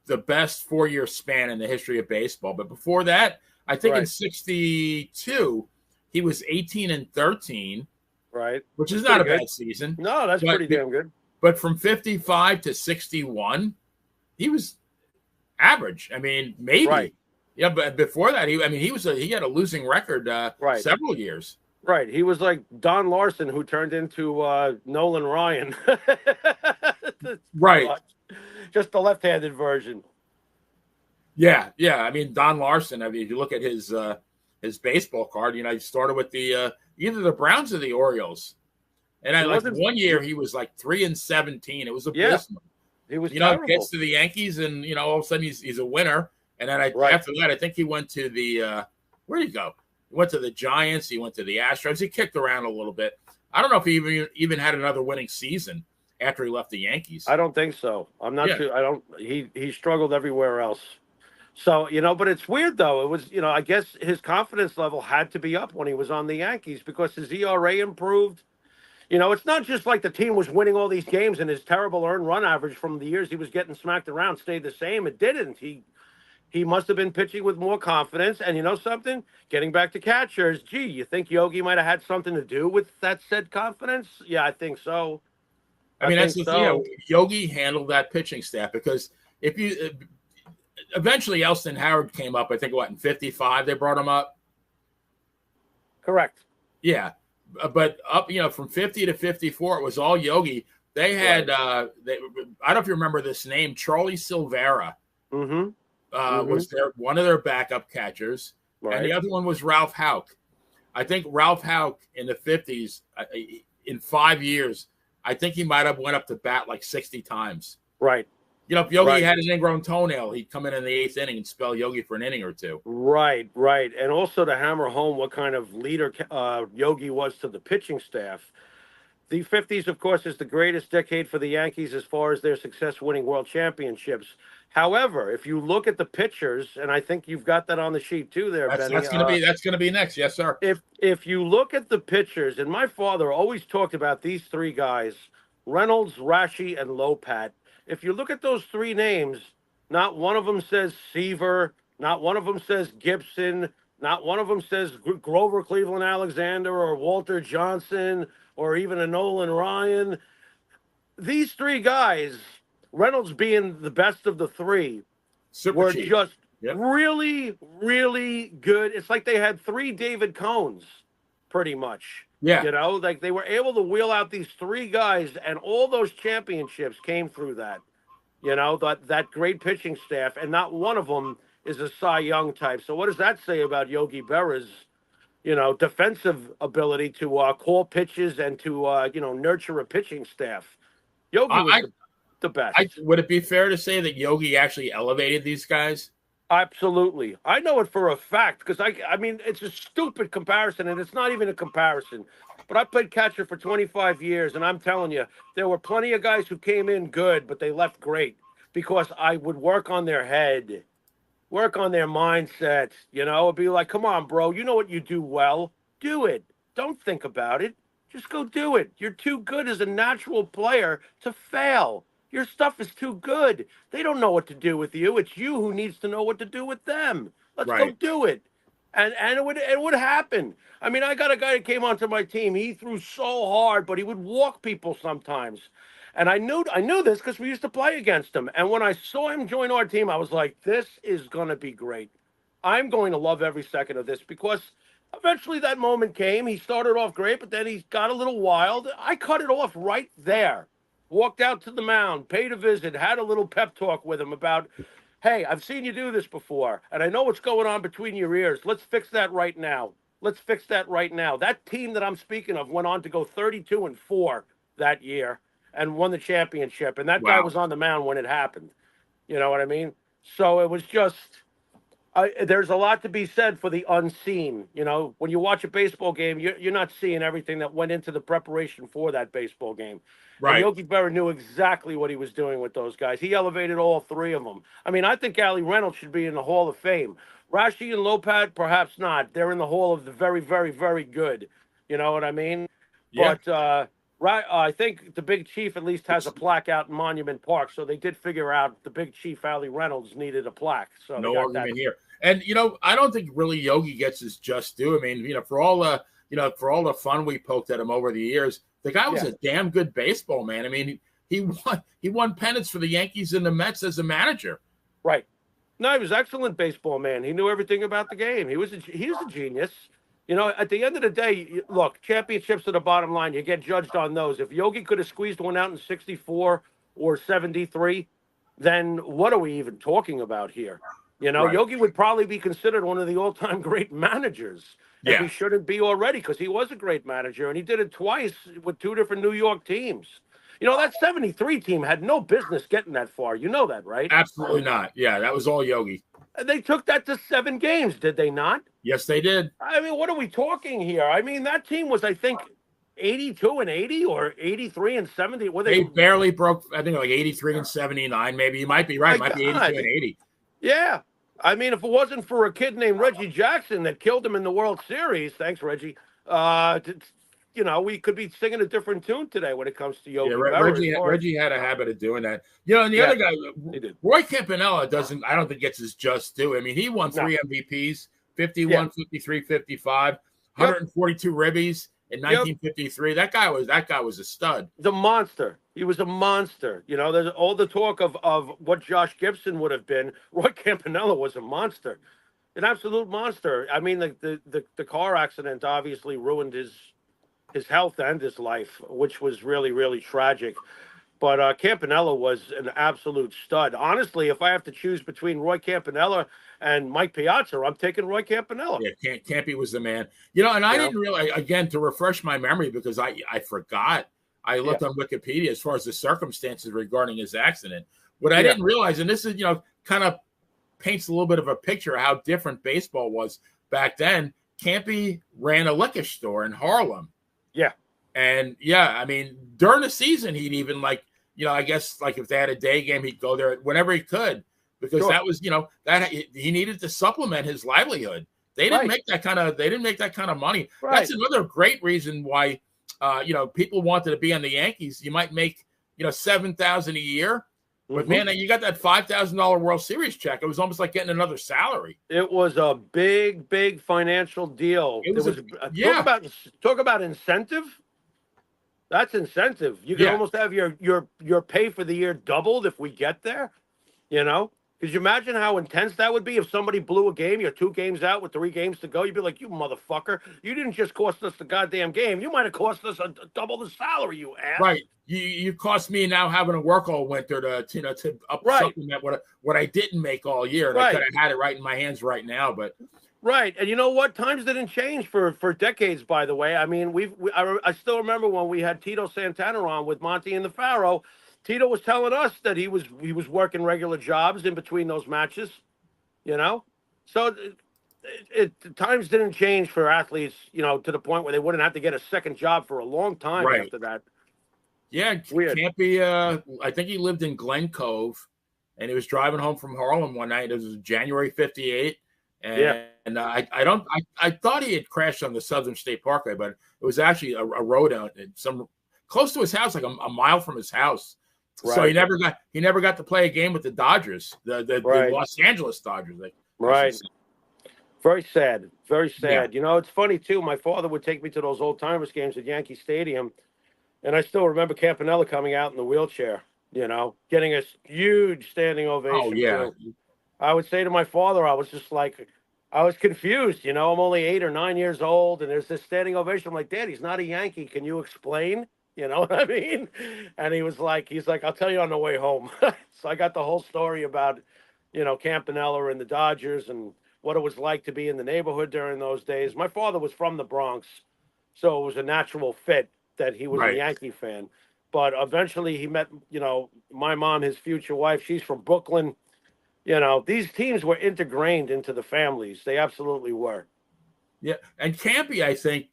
[SPEAKER 2] the best 4-year span in the history of baseball. But before that, I think in 62, he was 18 and 13.
[SPEAKER 1] Right.
[SPEAKER 2] Which is not a bad season.
[SPEAKER 1] No, that's pretty damn good.
[SPEAKER 2] But from 55 to 61, he was average. I mean, maybe.
[SPEAKER 1] Right.
[SPEAKER 2] Yeah, but before that, he had a losing record several years.
[SPEAKER 1] Right. He was like Don Larson, who turned into Nolan Ryan.
[SPEAKER 2] Right.
[SPEAKER 1] Just the left-handed version.
[SPEAKER 2] Yeah. I mean, Don Larson, if you look at his baseball card, he started with the either the Browns or the Orioles. And one year he was like 3-17. It was abysmal.
[SPEAKER 1] He was terrible.
[SPEAKER 2] Gets to the Yankees, and all of a sudden he's a winner. And then after that, I think he went to the where did he go? He went to the Giants. He went to the Astros. He kicked around a little bit. I don't know if he even had another winning season after he left the Yankees.
[SPEAKER 1] I don't think so. I'm not sure. I don't. He struggled everywhere else. So but it's weird though. It was I guess his confidence level had to be up when he was on the Yankees because his ERA improved. It's not just like the team was winning all these games and his terrible earned run average from the years he was getting smacked around stayed the same. It didn't. He must have been pitching with more confidence. And you know something? Getting back to catchers, you think Yogi might have had something to do with that said confidence? Yeah, I think so.
[SPEAKER 2] I mean, that's the thing. Yogi handled that pitching staff because if you eventually Elston Howard came up, I think, in 55 they brought him up?
[SPEAKER 1] Correct.
[SPEAKER 2] Yeah. But up, from 50 to 54, it was all Yogi. They had, I don't know if you remember this name, Charlie Silvera. Was one of their backup catchers. Right. And the other one was Ralph Houck. I think Ralph Houck in the 50s, in 5 years, I think he might have went up to bat like 60 times.
[SPEAKER 1] Right.
[SPEAKER 2] If Yogi had an ingrown toenail, he'd come in the 8th inning and spell Yogi for an inning or two.
[SPEAKER 1] Right. And also to hammer home what kind of leader Yogi was to the pitching staff. The 50s, of course, is the greatest decade for the Yankees as far as their success winning world championships. However, if you look at the pitchers, and I think you've got that on the sheet too there, Benny.
[SPEAKER 2] That's going to be next. Yes, sir.
[SPEAKER 1] If you look at the pitchers, and my father always talked about these three guys, Reynolds, Rashi, and Lopat. If you look at those three names, not one of them says Seaver, not one of them says Gibson, not one of them says Grover Cleveland Alexander or Walter Johnson or even a Nolan Ryan. These three guys, Reynolds being the best of the three, were just really, really good. It's like they had three David Cohns, pretty much.
[SPEAKER 2] Yeah.
[SPEAKER 1] Like they were able to wheel out these three guys, and all those championships came through that. That great pitching staff, and not one of them is a Cy Young type. So what does that say about Yogi Berra's, defensive ability to call pitches and to, nurture a pitching staff? Yogi was the best.
[SPEAKER 2] Would it be fair to say that Yogi actually elevated these guys?
[SPEAKER 1] Absolutely. I know it for a fact because I mean, it's a stupid comparison, and it's not even a comparison. But I played catcher for 25 years, and I'm telling you, there were plenty of guys who came in good, but they left great because I would work on their head, work on their mindset. It'd be like, come on, bro, you know what you do well. Do it. Don't think about it. Just go do it. You're too good as a natural player to fail. Your stuff is too good. They don't know what to do with you. It's you who needs to know what to do with them. Let's go do it. And it would happen. I mean, I got a guy that came onto my team. He threw so hard, but he would walk people sometimes. And I knew this because we used to play against him. And when I saw him join our team, I was like, this is going to be great. I'm going to love every second of this because eventually that moment came. He started off great, but then he got a little wild. I cut it off right there. walked out to the mound, paid a visit, had a little pep talk with him about, hey, I've seen you do this before, and I know what's going on between your ears. Let's fix that right now. Let's fix that right now. That team that I'm speaking of went on to go 32-4 that year and won the championship. And that guy
[SPEAKER 2] Wow.
[SPEAKER 1] was on the mound when it happened. You know what I mean? So it was just there's a lot to be said for the unseen. You know, when you watch a baseball game, you're not seeing everything that went into the preparation for that baseball game. And
[SPEAKER 2] Right.
[SPEAKER 1] Yogi Berra knew exactly what he was doing with those guys. He elevated all three of them. I mean, I think Ali Reynolds should be in the Hall of Fame. Rashi and Lopad, perhaps not. They're in the Hall of the very, very, very good. You know what I mean?
[SPEAKER 2] Yeah.
[SPEAKER 1] But right, I think the Big Chief at least has a plaque out in Monument Park. So they did figure out the Big Chief Ali Reynolds needed a plaque. So they
[SPEAKER 2] No
[SPEAKER 1] got
[SPEAKER 2] argument
[SPEAKER 1] that.
[SPEAKER 2] here. And I don't think really Yogi gets his just due. I mean, for all the fun we poked at him over the years, the guy was a damn good baseball man. I mean, he won pennants for the Yankees and the Mets as a manager.
[SPEAKER 1] Right. No, he was an excellent baseball man. He knew everything about the game. He was a genius. You know, at the end of the day, look, championships are the bottom line. You get judged on those. If Yogi could have squeezed one out in 64 or 73, then what are we even talking about here? You know,
[SPEAKER 2] Right.
[SPEAKER 1] Yogi would probably be considered one of the all-time great managers. If
[SPEAKER 2] Yeah.
[SPEAKER 1] he shouldn't be already, because he was a great manager, and he did it twice with two different New York teams. You know, that 73 team had no business getting that far. You know that, right?
[SPEAKER 2] Absolutely not. Yeah, that was all Yogi.
[SPEAKER 1] They took that to 7 games, did they not?
[SPEAKER 2] Yes, they did.
[SPEAKER 1] I mean, what are we talking here? I mean, that team was, I think, 82-80 or 83-70. Were
[SPEAKER 2] They
[SPEAKER 1] they?
[SPEAKER 2] barely broke, I think, like 83-79. Maybe you might be right. It might be 82-80.
[SPEAKER 1] Yeah. I mean, if it wasn't for a kid named Reggie Jackson that killed him in the World Series, thanks, Reggie. You know, we could be singing a different tune today when it comes to Yogi Berra.
[SPEAKER 2] Reggie had a habit of doing that. And the other guy, Roy Campanella, I don't think gets his just due. I mean, he won 3 MVPs, 51, 53, 55, 142 ribbies in 1953. That guy was a stud.
[SPEAKER 1] The monster. He was a monster. You know, there's all the talk of what Josh Gibson would have been. Roy Campanella was a monster, an absolute monster. I mean, the car accident obviously ruined his health and his life, which was really, really tragic. But Campanella was an absolute stud. Honestly, if I have to choose between Roy Campanella and Mike Piazza, I'm taking Roy Campanella.
[SPEAKER 2] Yeah, Campy was the man. And I didn't realize, again, to refresh my memory, because I forgot. I looked on Wikipedia as far as the circumstances regarding his accident. What I didn't realize, and this is, kind of paints a little bit of a picture of how different baseball was back then. Campy ran a liquor store in Harlem.
[SPEAKER 1] Yeah.
[SPEAKER 2] And I mean, during the season, he'd even I guess like if they had a day game, he'd go there whenever he could, because that was, that he needed to supplement his livelihood. They didn't make that kind of money. Right. That's another great reason why, people wanted to be on the Yankees. You might make, $7,000 a year, but man, you got that $5,000 World Series check. It was almost like getting another salary.
[SPEAKER 1] It was a big, big financial deal. Talk about incentive. That's incentive. You can almost have your pay for the year doubled if we get there. Could you imagine how intense that would be if somebody blew a game? You're 2 games out with 3 games to go. You'd be like, you motherfucker. You didn't just cost us the goddamn game. You might have cost us double the salary, you ass.
[SPEAKER 2] Right. You cost me now having to work all winter to supplement what I didn't make all year. And I could have had it right in my hands right now, but.
[SPEAKER 1] Right. And you know what? Times didn't change for decades, by the way. I mean, I still remember when we had Tito Santana on with Monty and the Pharaoh. Tito was telling us that he was working regular jobs in between those matches, So times didn't change for athletes, to the point where they wouldn't have to get a second job for a long time after that.
[SPEAKER 2] Yeah, Campy, I think he lived in Glen Cove, and he was driving home from Harlem one night. It was January 58. And I thought he had crashed on the Southern State Parkway, but it was actually a road out close to his house, like a mile from his house. Right. So he never got to play a game with the Dodgers, the Los Angeles Dodgers.
[SPEAKER 1] Right. Very sad. Very sad. Yeah. It's funny too. My father would take me to those old timers games at Yankee Stadium, and I still remember Campanella coming out in the wheelchair. Getting a huge standing ovation.
[SPEAKER 2] Oh yeah.
[SPEAKER 1] I would say to my father, I was just like, I was confused. I'm only 8 or 9 years old, and there's this standing ovation. I'm like, Dad, he's not a Yankee. Can you explain? You know what I mean? And he's like, I'll tell you on the way home. So I got the whole story about, Campanella and the Dodgers and what it was like to be in the neighborhood during those days. My father was from the Bronx, so it was a natural fit that he was a
[SPEAKER 2] Right.
[SPEAKER 1] Yankee fan. But eventually he met, my mom, his future wife. She's from Brooklyn. These teams were integrated into the families. They absolutely were.
[SPEAKER 2] Yeah, and Campy, I think,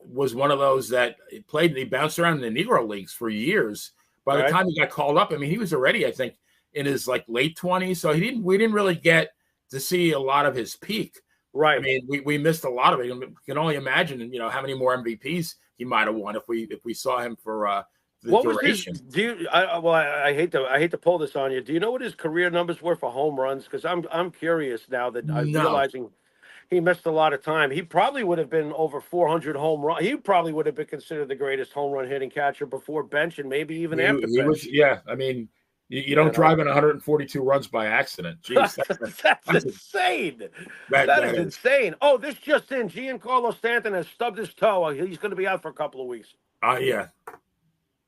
[SPEAKER 2] was one of those that played. He bounced around in the Negro Leagues for years. By the
[SPEAKER 1] Right.
[SPEAKER 2] time he got called up, I mean, he was already, I think, in his like late 20s. So we didn't really get to see a lot of his peak.
[SPEAKER 1] Right.
[SPEAKER 2] I mean, we missed a lot of it. We can only imagine, how many more MVPs he might have won if we saw him for the
[SPEAKER 1] What
[SPEAKER 2] duration.
[SPEAKER 1] was his? Do you? I hate to pull this on you. Do you know what his career numbers were for home runs? Because I'm curious now that I'm
[SPEAKER 2] No,
[SPEAKER 1] realizing he missed a lot of time. He probably would have been over 400 home run. He probably would have been considered the greatest home run hitting catcher before bench and maybe even after
[SPEAKER 2] he
[SPEAKER 1] bench.
[SPEAKER 2] was. Yeah, I mean, you don't drive in 142 runs by accident. Jeez,
[SPEAKER 1] That's insane. That is insane. Oh, this just in: Giancarlo Stanton has stubbed his toe. He's going to be out for a couple of weeks.
[SPEAKER 2] Yeah.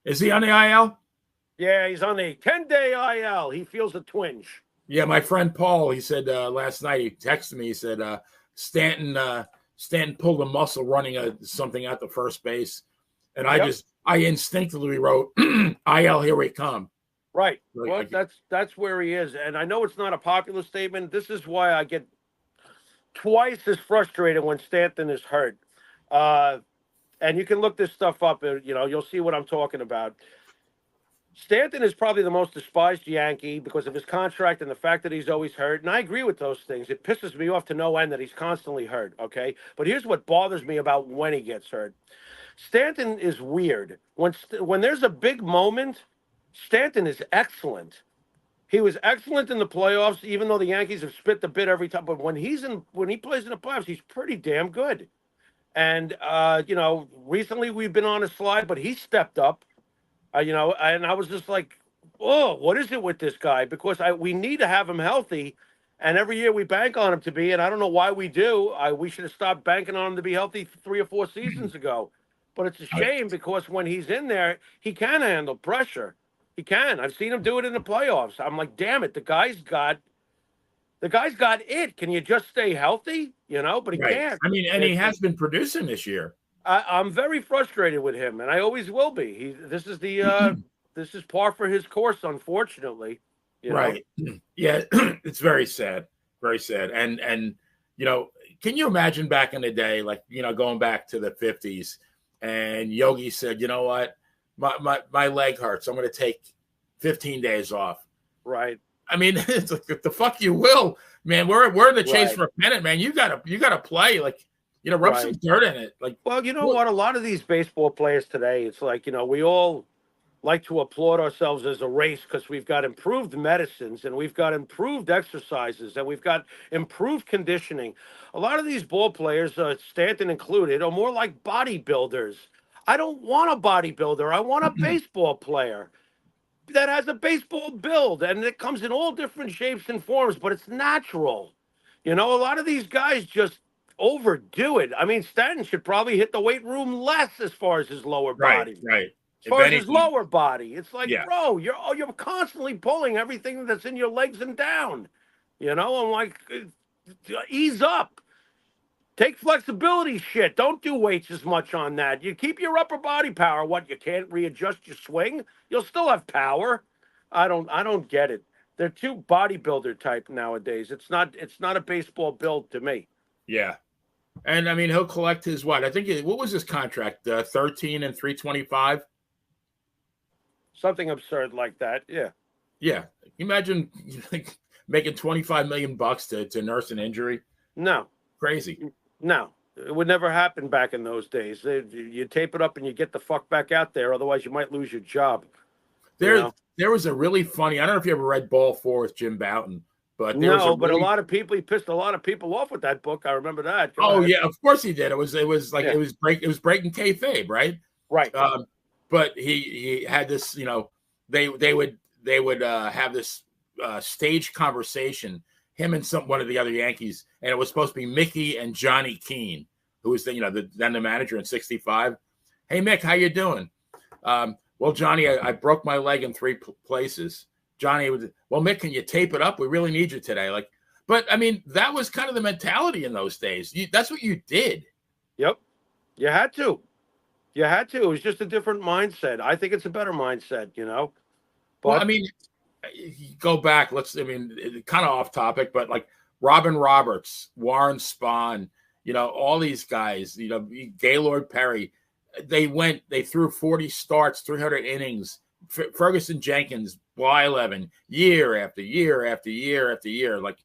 [SPEAKER 2] Is he on the IL?
[SPEAKER 1] Yeah, he's on the 10-day IL. He feels a twinge.
[SPEAKER 2] Yeah, my friend Paul, he said last night, he texted me, he said Stanton pulled a muscle running something at the first base. And I instinctively wrote, IL, here we come.
[SPEAKER 1] Right. Well, that's where he is. And I know it's not a popular statement. This is why I get twice as frustrated when Stanton is hurt. And you can look this stuff up, and you'll see what I'm talking about. Stanton is probably the most despised Yankee because of his contract and the fact that he's always hurt. And I agree with those things. It pisses me off to no end that he's constantly hurt, okay? But here's what bothers me about when he gets hurt. Stanton is weird. When there's a big moment, Stanton is excellent. He was excellent in the playoffs, even though the Yankees have spit the bit every time. But when he plays in the playoffs, he's pretty damn good. And recently we've been on a slide, but he stepped up. And I was just like, oh, what is it with this guy? Because we need to have him healthy. And every year we bank on him to be, and I don't know why we do. We should have stopped banking on him to be healthy 3 or 4 seasons ago. But it's a shame because when he's in there, he can handle pressure. He can. I've seen him do it in the playoffs. I'm like, damn it, the guy's got it. Can you just stay healthy? But he can't.
[SPEAKER 2] I mean, and he has been producing this year.
[SPEAKER 1] I'm very frustrated with him, and I always will be. This is par for his course, unfortunately.
[SPEAKER 2] Right. Yeah, it's very sad. Very sad. And can you imagine back in the day, like, going back to the 50s, and Yogi said, you know what? My leg hurts. I'm going to take 15 days off.
[SPEAKER 1] Right.
[SPEAKER 2] I mean, it's like, the fuck you will, man. We're in the chase for a pennant, man. You gotta play, like, rub some dirt in it. Like,
[SPEAKER 1] well, you know what? A lot of these baseball players today, it's like, we all like to applaud ourselves as a race because we've got improved medicines and we've got improved exercises and we've got improved conditioning. A lot of these ball players, Stanton included, are more like bodybuilders. I don't want a bodybuilder. I want a baseball player that has a baseball build, and it comes in all different shapes and forms, but it's natural. A lot of these guys just overdo it. I mean, Stanton should probably hit the weight room less as far as his lower body.
[SPEAKER 2] Right.
[SPEAKER 1] As far as his lower body. It's like, bro, you're constantly pulling everything that's in your legs and down. I'm like, ease up. Take flexibility shit. Don't do weights as much on that. You keep your upper body power. What, you can't readjust your swing? You'll still have power. I don't get it. They're too bodybuilder type nowadays. It's not a baseball build to me.
[SPEAKER 2] Yeah. And I mean, he'll collect his what? I think what was his contract? 13 and 325?
[SPEAKER 1] Something absurd like that. Yeah.
[SPEAKER 2] Yeah. Imagine making $25 million to nurse an injury.
[SPEAKER 1] No.
[SPEAKER 2] Crazy.
[SPEAKER 1] No. It would never happen back in those days. You tape it up and you get the fuck back out there. Otherwise, you might lose your job.
[SPEAKER 2] There was a really funny, I don't know if you ever read Ball 4 with Jim Bouton. But
[SPEAKER 1] a lot of people, he pissed a lot of people off with that book. I remember that.
[SPEAKER 2] Yeah, of course he did. It was breaking kayfabe, right?
[SPEAKER 1] Right.
[SPEAKER 2] But he had this, they would have this staged conversation, him and one of the other Yankees, and it was supposed to be Mickey and Johnny Keane, who was then the manager in '65. Hey Mick, how you doing? Well, Johnny, I broke my leg in three places. Johnny would, well, Mick, can you tape it up? We really need you today. Like, but I mean, that was kind of the mentality in those days. That's what you did.
[SPEAKER 1] Yep. You had to. You had to. It was just a different mindset. I think it's a better mindset, you know. But
[SPEAKER 2] well, I mean, go back. Kind of off topic, but like Robin Roberts, Warren Spahn, all these guys, Gaylord Perry, they threw 40 starts, 300 innings. Ferguson Jenkins, Blyleven, year after year after year after year. Like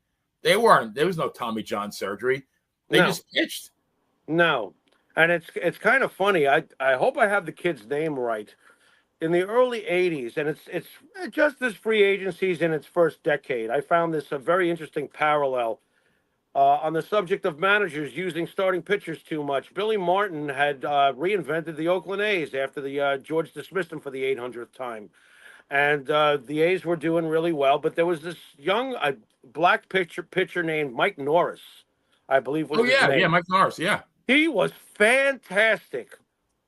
[SPEAKER 2] there was no Tommy John surgery. They just pitched.
[SPEAKER 1] No. And it's kind of funny. I hope I have the kid's name right. In the early 80s, and it's just as free agency's in its first decade, I found this a very interesting parallel on the subject of managers using starting pitchers too much. Billy Martin had reinvented the Oakland A's after the George dismissed him for the 800th time. And the A's were doing really well, but there was this young black pitcher named Mike Norris, I believe was his name.
[SPEAKER 2] Yeah, Mike Norris, yeah.
[SPEAKER 1] He was fantastic.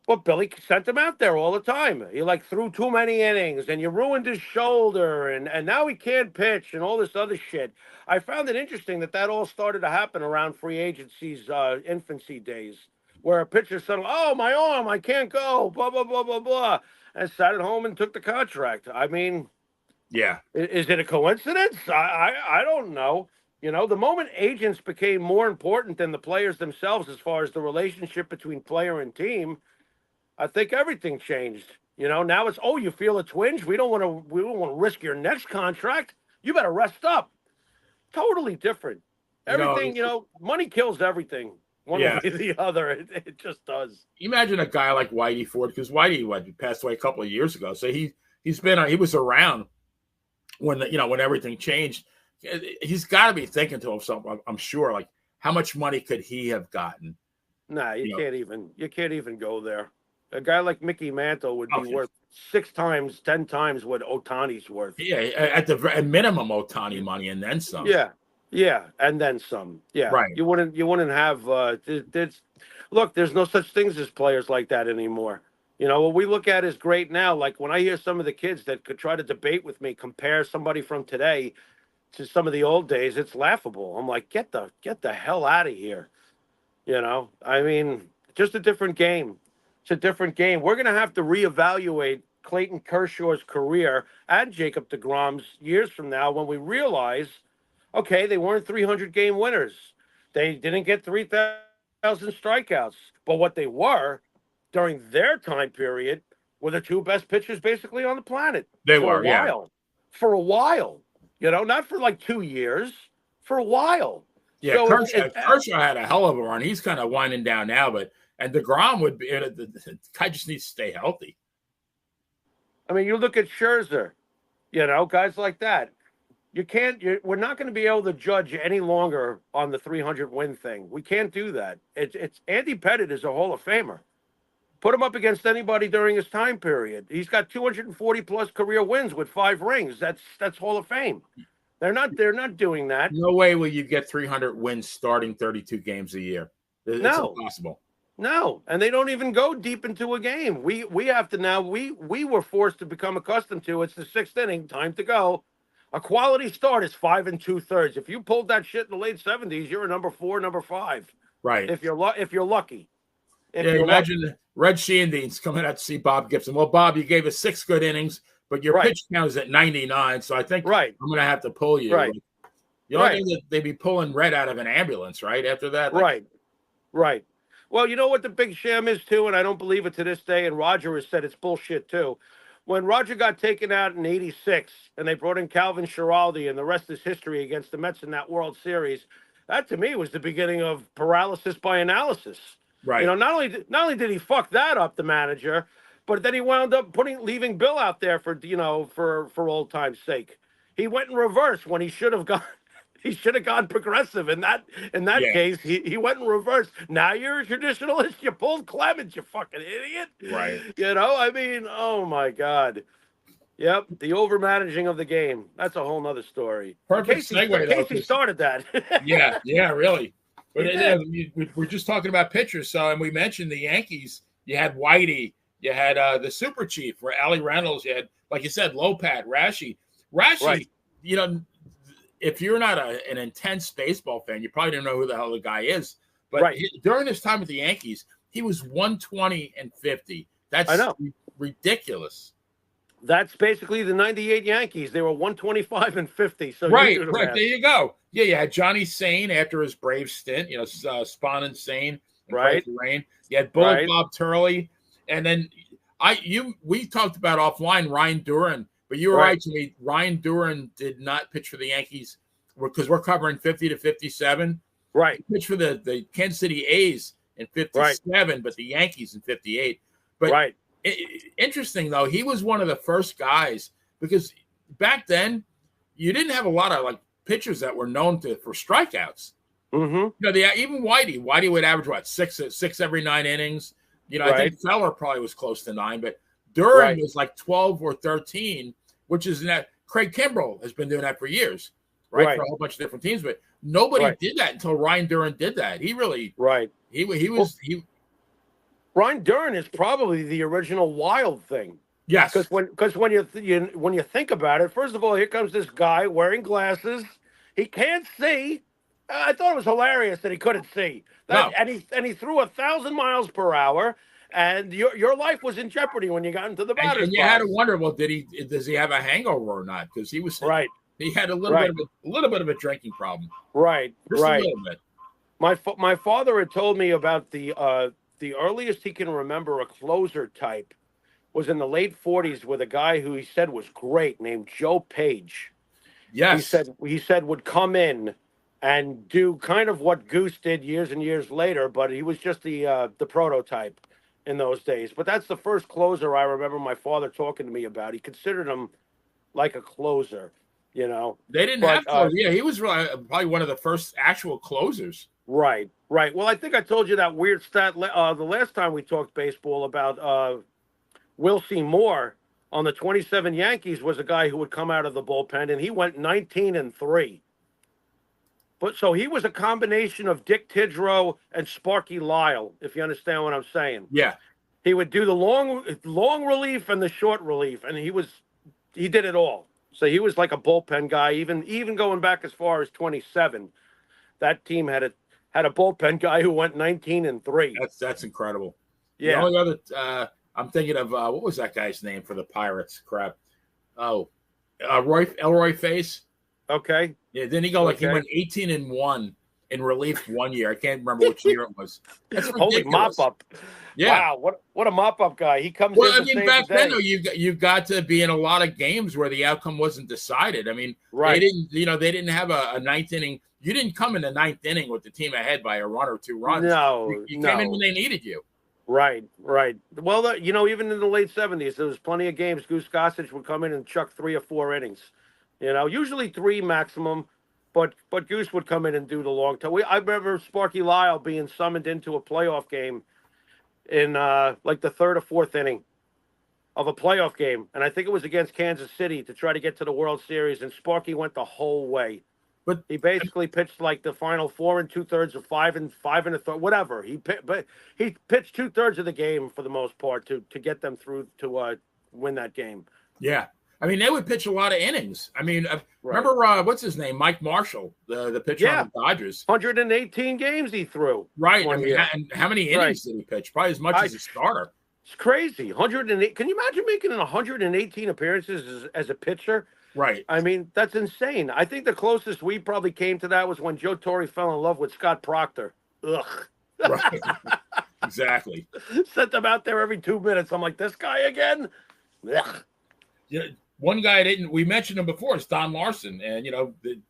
[SPEAKER 1] But Billy sent him out there all the time. He threw too many innings and you ruined his shoulder and now he can't pitch and all this other shit. I found it interesting that all started to happen around free agency's infancy days where a pitcher said, oh, my arm, I can't go, blah, blah, blah, blah, blah, and sat at home and took the contract. I mean,
[SPEAKER 2] yeah.
[SPEAKER 1] Is it a coincidence? I don't know. The moment agents became more important than the players themselves as far as the relationship between player and team, I think everything changed. Now it's, oh, you feel a twinge? We don't want to risk your next contract. You better rest up. Totally different. Everything, money kills everything. One way or the other. It just does.
[SPEAKER 2] Imagine a guy like Whitey Ford, because Whitey passed away a couple of years ago. So he was around when everything changed. He's got to be thinking to himself, I'm sure, like, how much money could he have gotten?
[SPEAKER 1] Nah, you can't even go there. A guy like Mickey Mantle would be worth 6 times, 10 times what Ohtani's worth.
[SPEAKER 2] Yeah, at the minimum Ohtani money and then some.
[SPEAKER 1] Yeah, and then some. Yeah,
[SPEAKER 2] right.
[SPEAKER 1] You wouldn't have. Look, there's no such things as players like that anymore. What we look at is great now. Like when I hear some of the kids that could try to debate with me, compare somebody from today to some of the old days, it's laughable. I'm like, get the hell out of here. I mean, just a different game. It's a different game. We're going to have to reevaluate Clayton Kershaw's career and Jacob deGrom's years from now when we realize, okay, they weren't 300-game winners. They didn't get 3,000 strikeouts. But what they were during their time period were the 2 best pitchers basically on the planet.
[SPEAKER 2] They were, yeah.
[SPEAKER 1] For a while. Not for like 2 years. For a while.
[SPEAKER 2] Yeah, so Kershaw had a hell of a run. He's kind of winding down now, and DeGrom would be. The guy just needs to stay healthy.
[SPEAKER 1] I mean, you look at Scherzer, guys like that. We're not going to be able to judge any longer on the 300 win thing. We can't do that. It's Andy Pettitte is a Hall of Famer. Put him up against anybody during his time period. He's got 240 plus career wins with 5 rings. That's Hall of Fame. They're not doing that.
[SPEAKER 2] No way will you get 300 wins starting 32 games a year. It's impossible.
[SPEAKER 1] No, and they don't even go deep into a game. We have to now. We were forced to become accustomed to. It's the 6th inning, time to go. A quality start is 5 2/3. If you pulled that shit in the late 70s, you're a number 4, number 5.
[SPEAKER 2] Right.
[SPEAKER 1] If you're lucky.
[SPEAKER 2] Imagine the Red Shandines coming out to see Bob Gibson. Well, Bob, you gave us 6 good innings, but your pitch count is at 99, so I think I'm going to have to pull you.
[SPEAKER 1] Right.
[SPEAKER 2] The only thing that they'd be pulling Red out of an ambulance, right? After that.
[SPEAKER 1] Right. Well, you know what the big sham is, too, and I don't believe it to this day, and Roger has said it's bullshit, too. When Roger got taken out in 86 and they brought in Calvin Schiraldi and the rest is history against the Mets in that World Series, that to me was the beginning of paralysis by analysis.
[SPEAKER 2] Right.
[SPEAKER 1] Not only did he fuck that up, the manager, but then he wound up leaving Bill out there for old time's sake. He went in reverse when he should have gone progressive. In that case, he went in reverse. Now you're a traditionalist. You pulled Clemens, you fucking idiot.
[SPEAKER 2] Right.
[SPEAKER 1] I mean, oh my God. Yep, the overmanaging of the game. That's a whole nother story.
[SPEAKER 2] Perfect segue, though.
[SPEAKER 1] Casey started that.
[SPEAKER 2] yeah, really. But we're just talking about pitchers. So, and we mentioned the Yankees. You had Whitey, You had the Super Chief, where Ali Reynolds. You had, like you said, Lopat, Rashi. Rashi,
[SPEAKER 1] Right.
[SPEAKER 2] you know, if you're not an intense baseball fan, you probably don't know who the hell the guy is. But
[SPEAKER 1] Right.
[SPEAKER 2] during his time with the Yankees, he was 120 and 50. That's
[SPEAKER 1] I know.
[SPEAKER 2] ridiculous.
[SPEAKER 1] That's basically the '98 Yankees. They were 125 and 50. So
[SPEAKER 2] Right.
[SPEAKER 1] you do the
[SPEAKER 2] There
[SPEAKER 1] math.
[SPEAKER 2] you go. Yeah, you had Johnny Sane after his Brave stint. You know, Spawn and Sane and
[SPEAKER 1] Right.
[SPEAKER 2] Crazy Rain. You had Bullet
[SPEAKER 1] Right.
[SPEAKER 2] Bob Turley, and then we talked about offline Ryan Duran, but you were right to me. Ryan Duran did not pitch for the Yankees because we're covering 50 to 57.
[SPEAKER 1] Right.
[SPEAKER 2] He pitched for the Kansas City A's in 57, but the Yankees in 58. But interesting, though, he was one of the first guys because back then you didn't have a lot of like pitchers that were known for strikeouts.
[SPEAKER 1] Mm-hmm.
[SPEAKER 2] You know, even Whitey would average what six every 9 innings. You know, I think Feller probably was close to 9, but Duran was like 12 or 13, which is that Craig Kimbrell has been doing that for years, right? For a whole bunch of different teams, but nobody did that until Ryan Duran did that. He really he was.
[SPEAKER 1] Ryan Duran is probably the original Wild thing.
[SPEAKER 2] Yes,
[SPEAKER 1] because when you think about it, first of all, here comes this guy wearing glasses. He can't see. I thought it was hilarious that he couldn't see. And he threw 1,000 miles per hour, and your life was in jeopardy when you got into the batter's box.
[SPEAKER 2] And you had to wonder, well, does he have a hangover or not? Because he was He had a little bit of a drinking problem.
[SPEAKER 1] Right.
[SPEAKER 2] Just a little bit.
[SPEAKER 1] My father had told me about the earliest he can remember a closer type was in the late 40s with a guy who he said was great named Joe Page.
[SPEAKER 2] Yes.
[SPEAKER 1] He said would come in and do kind of what Goose did years and years later, but he was just the prototype in those days. But that's the first closer I remember my father talking to me about. He considered him like a closer, you know.
[SPEAKER 2] They didn't have closers. Yeah, he was probably one of the first actual closers.
[SPEAKER 1] Right. Well, I think I told you that weird stat the last time we talked baseball about Wilcie Moore on the 27 Yankees was a guy who would come out of the bullpen, and he went 19-3. But so he was a combination of Dick Tidrow and Sparky Lyle, if you understand what I'm saying.
[SPEAKER 2] Yeah.
[SPEAKER 1] He would do the long relief and the short relief, and he did it all. So he was like a bullpen guy, even going back as far as 27. That team had a bullpen guy who went 19-3.
[SPEAKER 2] That's incredible.
[SPEAKER 1] Yeah.
[SPEAKER 2] The only other I'm thinking of what was that guy's name for the Pirates? Crap. Oh, Elroy Face.
[SPEAKER 1] Okay.
[SPEAKER 2] Yeah. Then he went 18-1 in relief one year. I can't remember which year it was. That's ridiculous.
[SPEAKER 1] Holy mop up.
[SPEAKER 2] Yeah.
[SPEAKER 1] Wow. What a mop up guy. He comes.
[SPEAKER 2] Well, I mean, back then though, you got to be in a lot of games where the outcome wasn't decided. I mean, they didn't have a ninth inning. You didn't come in the ninth inning with the team ahead by a run or 2 runs.
[SPEAKER 1] No,
[SPEAKER 2] you came in when they needed you.
[SPEAKER 1] Right. Well, even in the late 70s, there was plenty of games. Goose Gossage would come in and chuck 3 or 4 innings. Usually 3 maximum, but Goose would come in and do the long time. I remember Sparky Lyle being summoned into a playoff game in like the 3rd or 4th inning of a playoff game, and I think it was against Kansas City to try to get to the World Series, and Sparky went the whole way. But he basically pitched like the final 4 2/3 or 5 1/3, whatever. He pitched 2/3 of the game for the most part to get them through to win that game.
[SPEAKER 2] Yeah, I mean they would pitch a lot of innings. I mean, remember what's his name, Mike Marshall, the pitcher on the Dodgers.
[SPEAKER 1] 118 games he threw.
[SPEAKER 2] Right. I mean, and how many innings did he pitch? Probably as much as a starter.
[SPEAKER 1] It's crazy. 108. Can you imagine making 118 appearances as a pitcher?
[SPEAKER 2] Right.
[SPEAKER 1] I mean, that's insane. I think the closest we probably came to that was when Joe Torre fell in love with Scott Proctor. Ugh.
[SPEAKER 2] Right. Exactly.
[SPEAKER 1] Sent them out there every 2 minutes. I'm like, this guy again? Ugh.
[SPEAKER 2] Yeah. One guy we mentioned him before, is Don Larson. And, the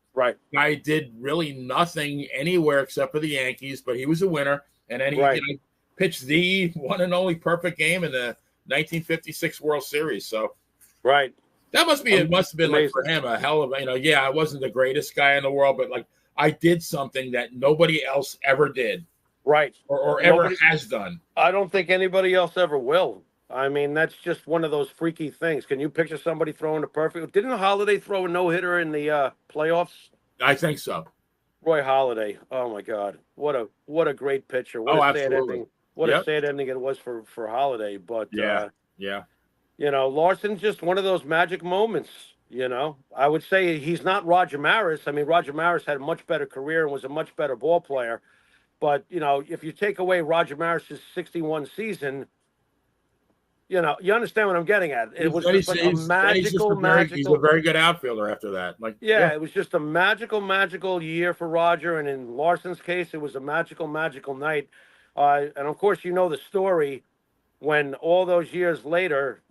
[SPEAKER 2] guy did really nothing anywhere except for the Yankees, but he was a winner. And then he pitched the one and only perfect game in the 1956 World Series. So,
[SPEAKER 1] right.
[SPEAKER 2] That must have been like for him a hell of I wasn't the greatest guy in the world, but like I did something that nobody else ever did.
[SPEAKER 1] Right.
[SPEAKER 2] Or ever has done.
[SPEAKER 1] I don't think anybody else ever will. I mean, that's just one of those freaky things. Can you picture somebody throwing a perfect? Didn't Holiday throw a no-hitter in the playoffs?
[SPEAKER 2] I think so.
[SPEAKER 1] Roy Halladay. Oh my God. What a great pitcher.
[SPEAKER 2] Absolutely.
[SPEAKER 1] what a
[SPEAKER 2] Yep.
[SPEAKER 1] sad ending it was for Holiday. But
[SPEAKER 2] Yeah.
[SPEAKER 1] Larson's just one of those magic moments. I would say he's not Roger Maris. I mean, Roger Maris had a much better career and was a much better ball player. But if you take away Roger Maris's 61 season, you understand what I'm getting at. It was just like a magical,
[SPEAKER 2] He's a very good outfielder after that.
[SPEAKER 1] It was just a magical year for Roger, and in Larson's case, it was a magical night. And of course, the story when all those years later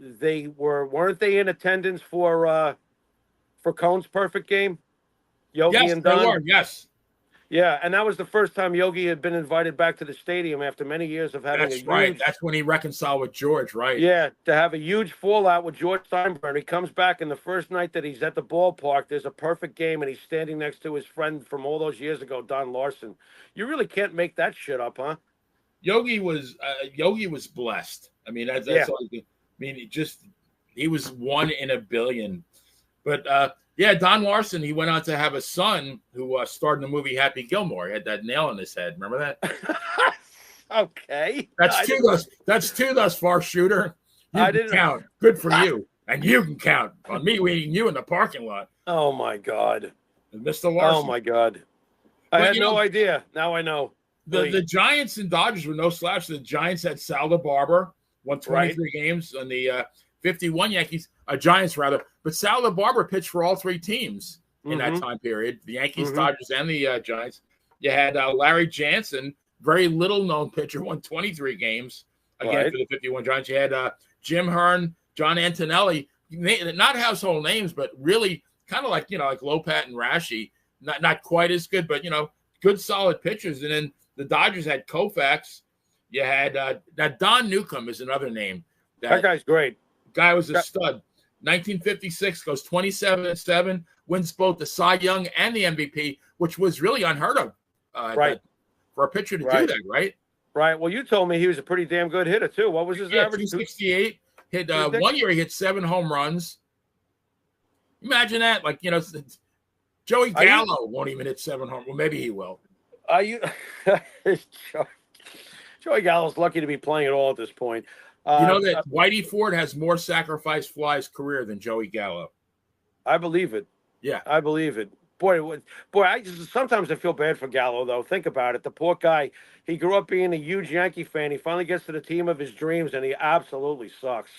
[SPEAKER 1] weren't they in attendance for Cohn's perfect game? Yogi
[SPEAKER 2] yes,
[SPEAKER 1] and Don.
[SPEAKER 2] they were. Yes.
[SPEAKER 1] Yeah, and that was the first time Yogi had been invited back to the stadium after many years of having
[SPEAKER 2] That's right. That's when he reconciled with George, right?
[SPEAKER 1] Yeah, to have a huge fallout with George Steinbrenner. He comes back, and the first night that he's at the ballpark, there's a perfect game, and he's standing next to his friend from all those years ago, Don Larson. You really can't make that shit up, huh?
[SPEAKER 2] Yogi was blessed. I mean, that's all. I mean, he was 1 in a billion. But Don Larson, he went on to have a son who starred in the movie Happy Gilmore. He had that nail in his head. Remember that?
[SPEAKER 1] Okay.
[SPEAKER 2] That's two thus far, Shooter. You can count. Good for you. And you can count on me waiting you in the parking lot.
[SPEAKER 1] Oh, my God.
[SPEAKER 2] Mr. Larson.
[SPEAKER 1] Oh, my God. I had no idea. Now I know.
[SPEAKER 2] The Giants and Dodgers were no slouch. The Giants had Sal DeBarber, won 23 games, and the 51 Giants rather. But Sal DeBarber pitched for all three teams in that time period, the Yankees, Dodgers, and the Giants. You had Larry Jansen, very little-known pitcher, won 23 games, again, for the 51 Giants. You had Jim Hearn, John Antonelli, not household names, but really kind of like Lopat and Rashi, not quite as good, but, good, solid pitchers. And then the Dodgers had Koufax. You had Don Newcomb is another name.
[SPEAKER 1] That guy's great.
[SPEAKER 2] Guy was a stud. 1956 goes 27-7, wins both the Cy Young and the MVP, which was really unheard of. For a pitcher to do that, right?
[SPEAKER 1] Right. Well, you told me he was a pretty damn good hitter too. What was his average?
[SPEAKER 2] 268. Hit 1 year he hit 7 home runs. Imagine that. Joey Gallo won't even hit 7 home. Well, maybe he will.
[SPEAKER 1] Joey Gallo's lucky to be playing at all at this point.
[SPEAKER 2] That Whitey Ford has more sacrifice flies career than Joey Gallo.
[SPEAKER 1] I believe it.
[SPEAKER 2] Yeah,
[SPEAKER 1] I believe it. Boy, sometimes I feel bad for Gallo though. Think about it. The poor guy. He grew up being a huge Yankee fan. He finally gets to the team of his dreams, and he absolutely sucks.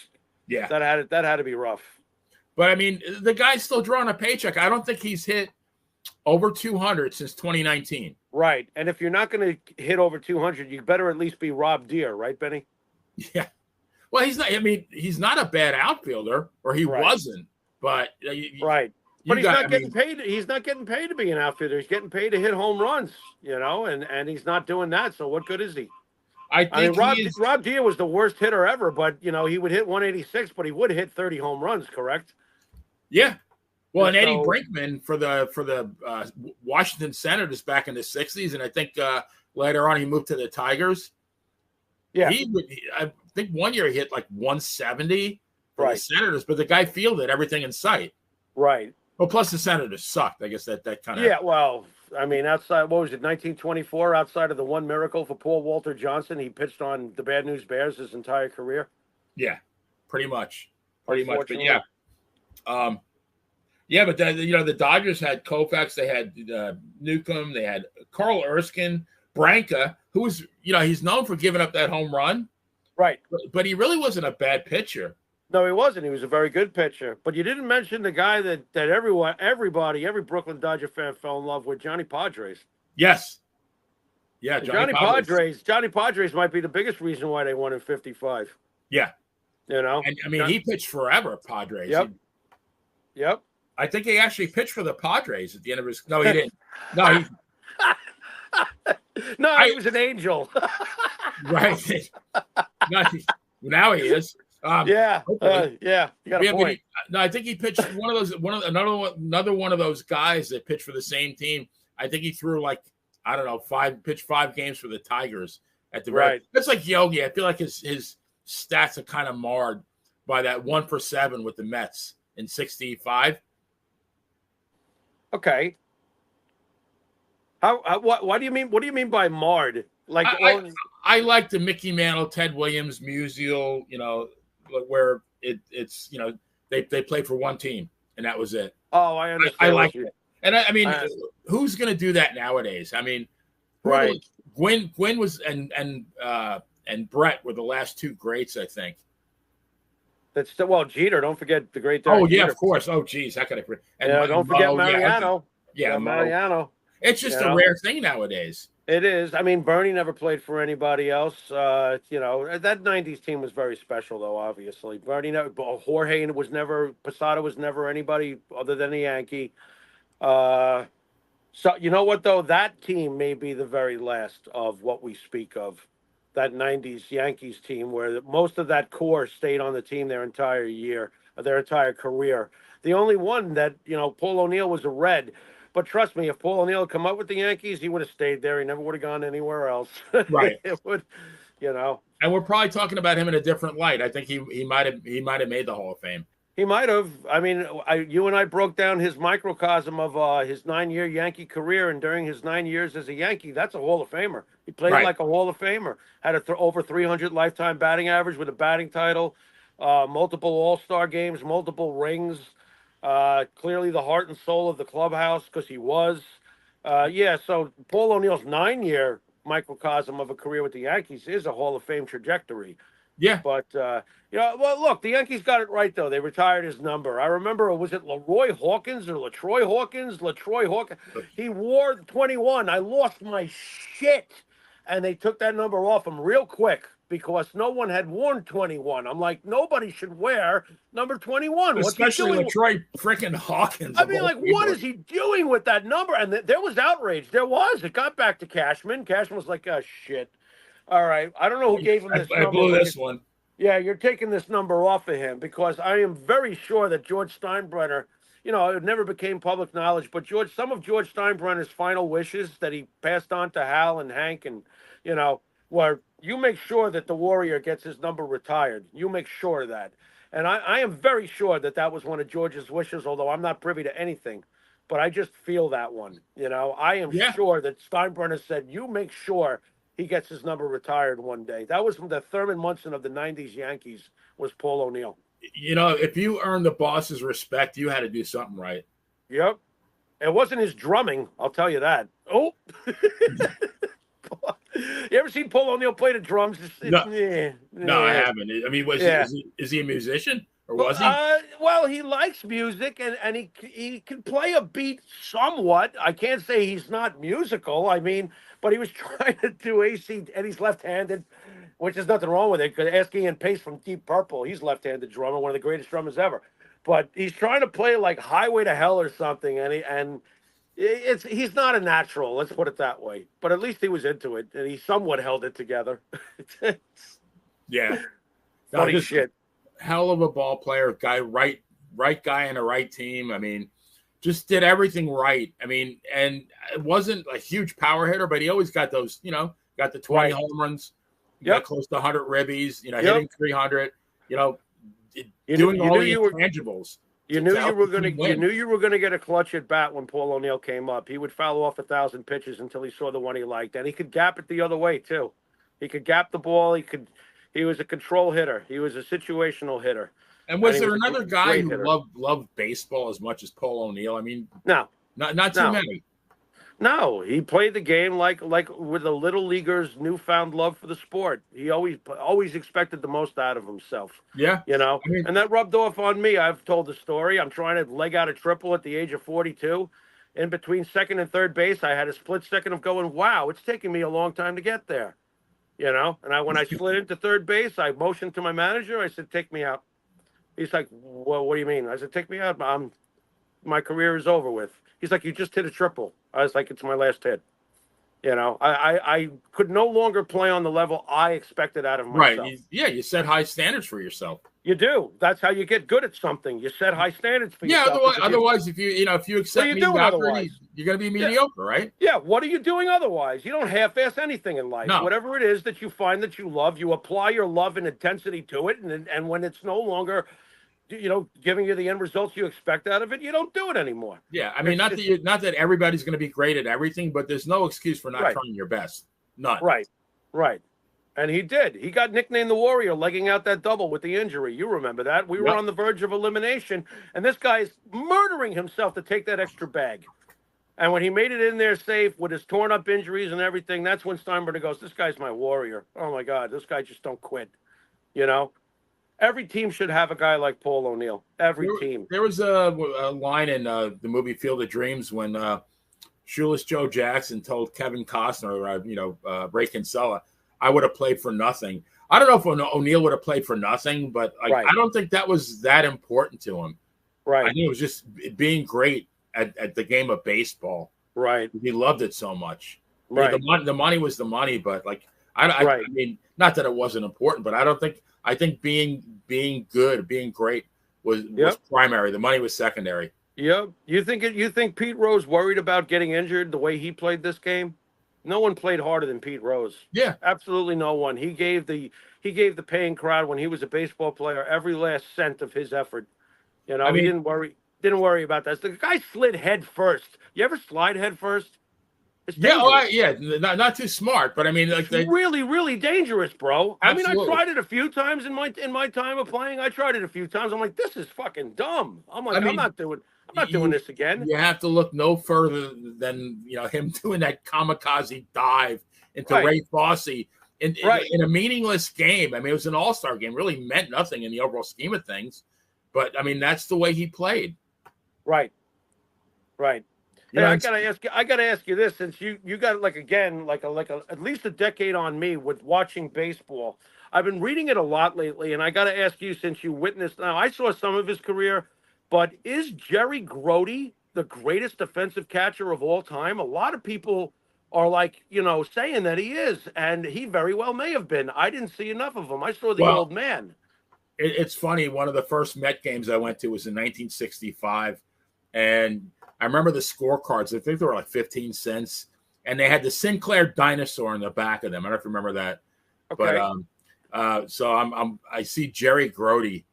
[SPEAKER 2] Yeah,
[SPEAKER 1] that had to be rough.
[SPEAKER 2] But I mean, the guy's still drawing a paycheck. I don't think he's hit over 200 since 2019.
[SPEAKER 1] Right, and if you're not going to hit over 200, you better at least be Rob Deere, right, Benny?
[SPEAKER 2] Yeah. Well, he's not. I mean, he's not a bad outfielder, or he wasn't. But
[SPEAKER 1] right. But he's not getting paid. He's not getting paid to be an outfielder. He's getting paid to hit home runs, and he's not doing that. So what good is he?
[SPEAKER 2] I mean,
[SPEAKER 1] Rob Deere was the worst hitter ever, but he would hit 186, but he would hit 30 home runs, correct?
[SPEAKER 2] Yeah. Well, and Eddie Brinkman for the Washington Senators back in the 60s, and I think later on he moved to the Tigers.
[SPEAKER 1] Yeah.
[SPEAKER 2] I think 1 year he hit like 170 for the Senators, but the guy fielded everything in sight.
[SPEAKER 1] Right.
[SPEAKER 2] Well, plus the Senators sucked. I guess that kind of.
[SPEAKER 1] Yeah, well, I mean, outside, what was it, 1924, outside of the one miracle for Paul Walter Johnson, he pitched on the Bad News Bears his entire career.
[SPEAKER 2] Yeah, pretty much. But yeah. But the Dodgers had Koufax, they had Newcomb, they had Carl Erskine, Branca, who was, he's known for giving up that home run.
[SPEAKER 1] Right.
[SPEAKER 2] But he really wasn't a bad pitcher.
[SPEAKER 1] No, he wasn't. He was a very good pitcher. But you didn't mention the guy that every Brooklyn Dodger fan fell in love with, Johnny Padres.
[SPEAKER 2] Yes. Yeah, Johnny Padres.
[SPEAKER 1] Johnny Padres might be the biggest reason why they won in 55.
[SPEAKER 2] Yeah.
[SPEAKER 1] And
[SPEAKER 2] I mean, he pitched forever, Padres.
[SPEAKER 1] Yep.
[SPEAKER 2] I think he actually pitched for the Padres at the end of his. No, he didn't. No,
[SPEAKER 1] he was an angel.
[SPEAKER 2] Right. Now he is.
[SPEAKER 1] Yeah. You got a point.
[SPEAKER 2] I think he pitched another one of those guys that pitched for the same team. I think he threw pitched 5 games for the Tigers at the right. That's like Yogi. I feel like his stats are kind of marred by that 1 for 7 with the Mets in 65.
[SPEAKER 1] Okay. What do you mean? What do you mean by marred?
[SPEAKER 2] I like the Mickey Mantle, Ted Williams musial, where it's they play for one team and that was it.
[SPEAKER 1] Oh, I
[SPEAKER 2] I
[SPEAKER 1] understand
[SPEAKER 2] like
[SPEAKER 1] what you.
[SPEAKER 2] it. And I mean,
[SPEAKER 1] I,
[SPEAKER 2] who's going to do that nowadays? I mean,
[SPEAKER 1] right.
[SPEAKER 2] Gwen was and Brett were the last two greats, I think.
[SPEAKER 1] That's well, Jeter. Don't forget the great.
[SPEAKER 2] Oh yeah,
[SPEAKER 1] Jeter.
[SPEAKER 2] of course. Oh geez, how could I forget?
[SPEAKER 1] And don't forget Mariano.
[SPEAKER 2] Yeah,
[SPEAKER 1] Mariano.
[SPEAKER 2] It's just a rare thing nowadays.
[SPEAKER 1] It is. I mean, Bernie never played for anybody else. That '90s team was very special, though. Obviously, Bernie never. Jorge was never. Posada was never anybody other than a Yankee. So you know what though, that team may be the very last of what we speak of. That '90s Yankees team, where most of that core stayed on the team their entire year, their entire career. The only one that Paul O'Neill was a Red. But trust me, if Paul O'Neill had come up with the Yankees, he would have stayed there. He never would have gone anywhere else.
[SPEAKER 2] Right.
[SPEAKER 1] It would,
[SPEAKER 2] And we're probably talking about him in a different light. I think he might have made the Hall of Fame.
[SPEAKER 1] He might have. I mean, you and I broke down his microcosm of his 9-year Yankee career, and during his 9 years as a Yankee, that's a Hall of Famer. He played like a Hall of Famer. Had over 300 lifetime batting average with a batting title, multiple All-Star games, multiple rings. Clearly the heart and soul of the clubhouse because he was. So Paul O'Neill's 9-year microcosm of a career with the Yankees is a Hall of Fame trajectory.
[SPEAKER 2] Yeah.
[SPEAKER 1] But, well, look, the Yankees got it right, though. They retired his number. I remember, was it Leroy Hawkins or LaTroy Hawkins? LaTroy Hawkins. He wore 21. I lost my shit. And they took that number off him real quick because no one had worn 21. I'm like, nobody should wear number 21.
[SPEAKER 2] Especially LaTroy freaking Hawkins.
[SPEAKER 1] I mean, like, what is he doing with that number? And there was outrage. There was. It got back to Cashman. Cashman was like, oh, shit. All right. I don't know who gave him this number.
[SPEAKER 2] I blew this one.
[SPEAKER 1] Yeah, you're taking this number off of him because I am very sure that George Steinbrenner, it never became public knowledge, but some of George Steinbrenner's final wishes that he passed on to Hal and Hank and, were you make sure that the Warrior gets his number retired. You make sure of that. And I am very sure that was one of George's wishes, although I'm not privy to anything. But I just feel that one. I am sure that Steinbrenner said, you make sure he gets his number retired one day. That was from the Thurman Munson of the 90s Yankees was Paul O'Neill.
[SPEAKER 2] If you earned the boss's respect, you had to do something right.
[SPEAKER 1] Yep. It wasn't his drumming, I'll tell you that. Oh. You ever seen Paul O'Neill play the drums?
[SPEAKER 2] No, I haven't. I mean, is he a musician? Or was he?
[SPEAKER 1] Well, he likes music, and he can play a beat somewhat. I can't say he's not musical. I mean, but he was trying to do AC, and he's left-handed, which is nothing wrong with it. Because ask Ian Pace from Deep Purple, he's left-handed drummer, one of the greatest drummers ever. But he's trying to play like Highway to Hell or something, and he's not a natural. Let's put it that way. But at least he was into it, and he somewhat held it together.
[SPEAKER 2] Yeah,
[SPEAKER 1] funny shit.
[SPEAKER 2] Hell of a ball player, guy, right guy in the right team. I mean, just did everything right. I mean, and it wasn't a huge power hitter, but he always got those, got the 20 home runs, got close to 100 ribbies, hitting 300, doing all the intangibles.
[SPEAKER 1] You knew you were going to get a clutch at bat when Paul O'Neill came up. He would foul off 1,000 pitches until he saw the one he liked, and he could gap it the other way too. He could gap the ball. He was a control hitter. He was a situational hitter.
[SPEAKER 2] And was there another guy who loved baseball as much as Paul O'Neill? I mean,
[SPEAKER 1] no,
[SPEAKER 2] not too many.
[SPEAKER 1] No, he played the game like with the little leaguers' newfound love for the sport. He always expected the most out of himself.
[SPEAKER 2] Yeah,
[SPEAKER 1] and that rubbed off on me. I've told the story. I'm trying to leg out a triple at the age of 42. In between second and third base, I had a split second of going, wow, it's taking me a long time to get there. And when I slid into third base, I motioned to my manager. I said, take me out. He's like, well, what do you mean? I said, take me out. My career is over with. He's like, you just hit a triple. I was like, it's my last hit. I could no longer play on the level I expected out of myself.
[SPEAKER 2] Right. You set high standards for yourself.
[SPEAKER 1] You do. That's how you get good at something. You set high standards for yourself.
[SPEAKER 2] Yeah, otherwise if you accept mediocrity, you're going to be mediocre, right?
[SPEAKER 1] Yeah, what are you doing otherwise? You don't half-ass anything in life.
[SPEAKER 2] No.
[SPEAKER 1] Whatever it is that you find that you love, you apply your love and intensity to it, and when it's no longer giving you the end results you expect out of it, you don't do it anymore.
[SPEAKER 2] Yeah, I mean, not that everybody's going to be great at everything, but there's no excuse for not trying your best. None.
[SPEAKER 1] Right. And he did. He got nicknamed the Warrior, legging out that double with the injury. You remember that? We were
[SPEAKER 2] Yep.
[SPEAKER 1] on the verge of elimination, and this guy's murdering himself to take that extra bag. And when he made it in there safe with his torn up injuries and everything, that's when Steinbrenner goes, "This guy's my warrior. Oh my God, this guy just don't quit." You know, every team should have a guy like Paul O'Neill. Every team.
[SPEAKER 2] There was a line in the movie Field of Dreams when Shoeless Joe Jackson told Kevin Costner, Ray Kinsella, "I would have played for nothing." I don't know if O'Neill would have played for nothing, but
[SPEAKER 1] Right.
[SPEAKER 2] I don't think that was that important to him. I
[SPEAKER 1] Right.
[SPEAKER 2] think it was just being great at the game of baseball.
[SPEAKER 1] Right.
[SPEAKER 2] He loved it so much.
[SPEAKER 1] Right.
[SPEAKER 2] The money was the money, but
[SPEAKER 1] Right.
[SPEAKER 2] I mean, not that it wasn't important, but I think being good, being great was
[SPEAKER 1] Yep.
[SPEAKER 2] primary. The money was secondary.
[SPEAKER 1] Yep. You think Pete Rose worried about getting injured the way he played this game? No one played harder than Pete Rose.
[SPEAKER 2] Yeah.
[SPEAKER 1] Absolutely no one. He gave the paying crowd when he was a baseball player every last cent of his effort. You know,
[SPEAKER 2] I mean,
[SPEAKER 1] he didn't worry about that. The guy slid head first. You ever slide head first? It's dangerous.
[SPEAKER 2] not too smart, but I mean, like
[SPEAKER 1] It's really, really dangerous, bro. I mean, I
[SPEAKER 2] Absolutely.
[SPEAKER 1] tried it a few times in my time of playing. I tried it a few times. I'm like, this is fucking dumb. I'm like,
[SPEAKER 2] I mean,
[SPEAKER 1] I'm not doing this again.
[SPEAKER 2] you have to look no further than him doing that kamikaze dive into
[SPEAKER 1] Right.
[SPEAKER 2] Ray Fosse
[SPEAKER 1] Right.
[SPEAKER 2] in a meaningless game. I mean, it was an all-star game, really meant nothing in the overall scheme of things. But I mean, that's the way he played.
[SPEAKER 1] Right. Right.
[SPEAKER 2] You
[SPEAKER 1] Hey,
[SPEAKER 2] know,
[SPEAKER 1] I gotta ask you this, since you got like at least a decade on me with watching baseball. I've been reading it a lot lately, and I gotta ask you, since you witnessed, now I saw some of his career, but is Jerry Grody the greatest defensive catcher of all time? A lot of people are like, saying that he is, and he very well may have been. I didn't see enough of him. I saw the
[SPEAKER 2] Well,
[SPEAKER 1] old man.
[SPEAKER 2] it's funny. One of the first Met games I went to was in 1965, and I remember the scorecards. I think they were like 15 cents, and they had the Sinclair dinosaur in the back of them. I don't know if you remember that.
[SPEAKER 1] Okay.
[SPEAKER 2] But so I see Jerry Grody.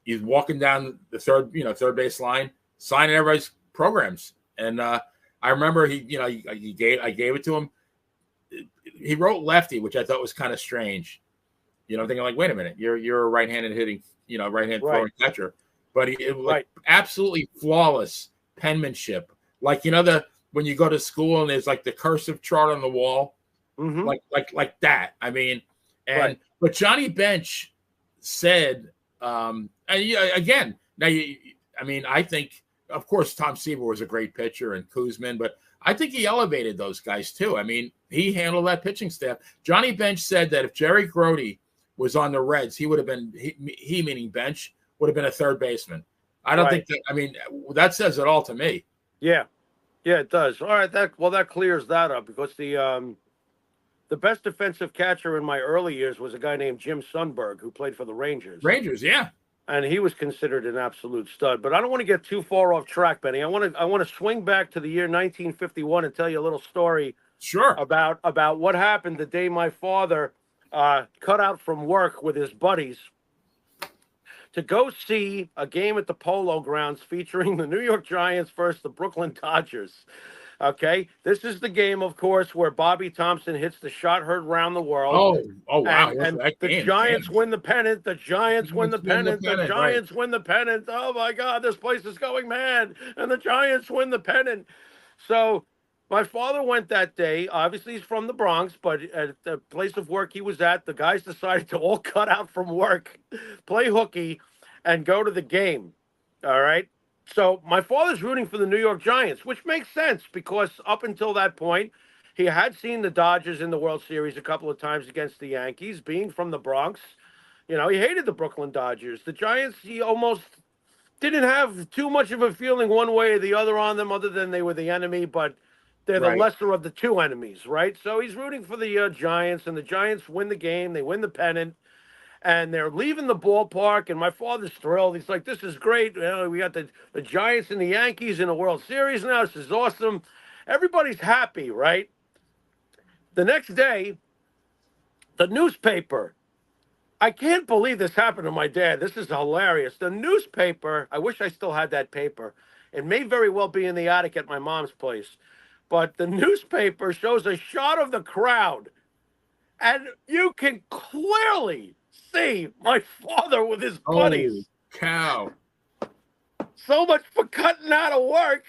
[SPEAKER 2] He's walking down the third base line, signing everybody's programs. And I remember I gave it to him. He wrote lefty, which I thought was kind of strange. Thinking like, wait a minute, you're a right-handed hitting, right-hand throwing catcher. But it was like absolutely flawless penmanship. Like, when you go to school and there's like the cursive chart on the wall,
[SPEAKER 1] Mm-hmm.
[SPEAKER 2] like that. I mean, but Johnny Bench said, and again, I think, of course, Tom Seaver was a great pitcher and Kuzman, but I think he elevated those guys too. I mean, he handled that pitching staff. Johnny Bench said that if Jerry Grody was on the Reds, he would have been, he meaning Bench, would have been a third baseman. I don't think that, that says it all to me.
[SPEAKER 1] Yeah. Yeah, it does. All right, that clears that up, because the best defensive catcher in my early years was a guy named Jim Sundberg, who played for the Rangers.
[SPEAKER 2] Yeah.
[SPEAKER 1] And he was considered an absolute stud. But I don't want to get too far off track, Benny. I want to swing back to the year 1951 and tell you a little story.
[SPEAKER 2] Sure.
[SPEAKER 1] About what happened the day my father cut out from work with his buddies to go see a game at the Polo Grounds featuring the New York Giants versus the Brooklyn Dodgers. Okay, this is the game, of course, where Bobby Thompson hits the shot heard round the world.
[SPEAKER 2] Oh wow!
[SPEAKER 1] And the Giants win the pennant. The Giants win the pennant. The Giants win the pennant. Oh my God, this place is going mad! And the Giants win the pennant. So my father went that day. Obviously, he's from the Bronx, but at the place of work he was at, the guys decided to all cut out from work, play hooky, and go to the game. All right. So my father's rooting for the New York Giants, which makes sense, because up until that point, he had seen the Dodgers in the World Series a couple of times against the Yankees. Being from the Bronx, he hated the Brooklyn Dodgers. The Giants, he almost didn't have too much of a feeling one way or the other on them, other than they were the enemy, but they're the lesser of the two enemies, right? So he's rooting for the Giants, and the Giants win the game. They win the pennant. And they're leaving the ballpark, and my father's thrilled. He's like, this is great. We got the Giants and the Yankees in the World Series now. This is awesome. Everybody's happy, right? The next day, the newspaper. I can't believe this happened to my dad. This is hilarious. The newspaper, I wish I still had that paper. It may very well be in the attic at my mom's place. But the newspaper shows a shot of the crowd And you can clearly see my father with his
[SPEAKER 2] Holy
[SPEAKER 1] buddies.
[SPEAKER 2] cow.
[SPEAKER 1] So much for cutting out of work.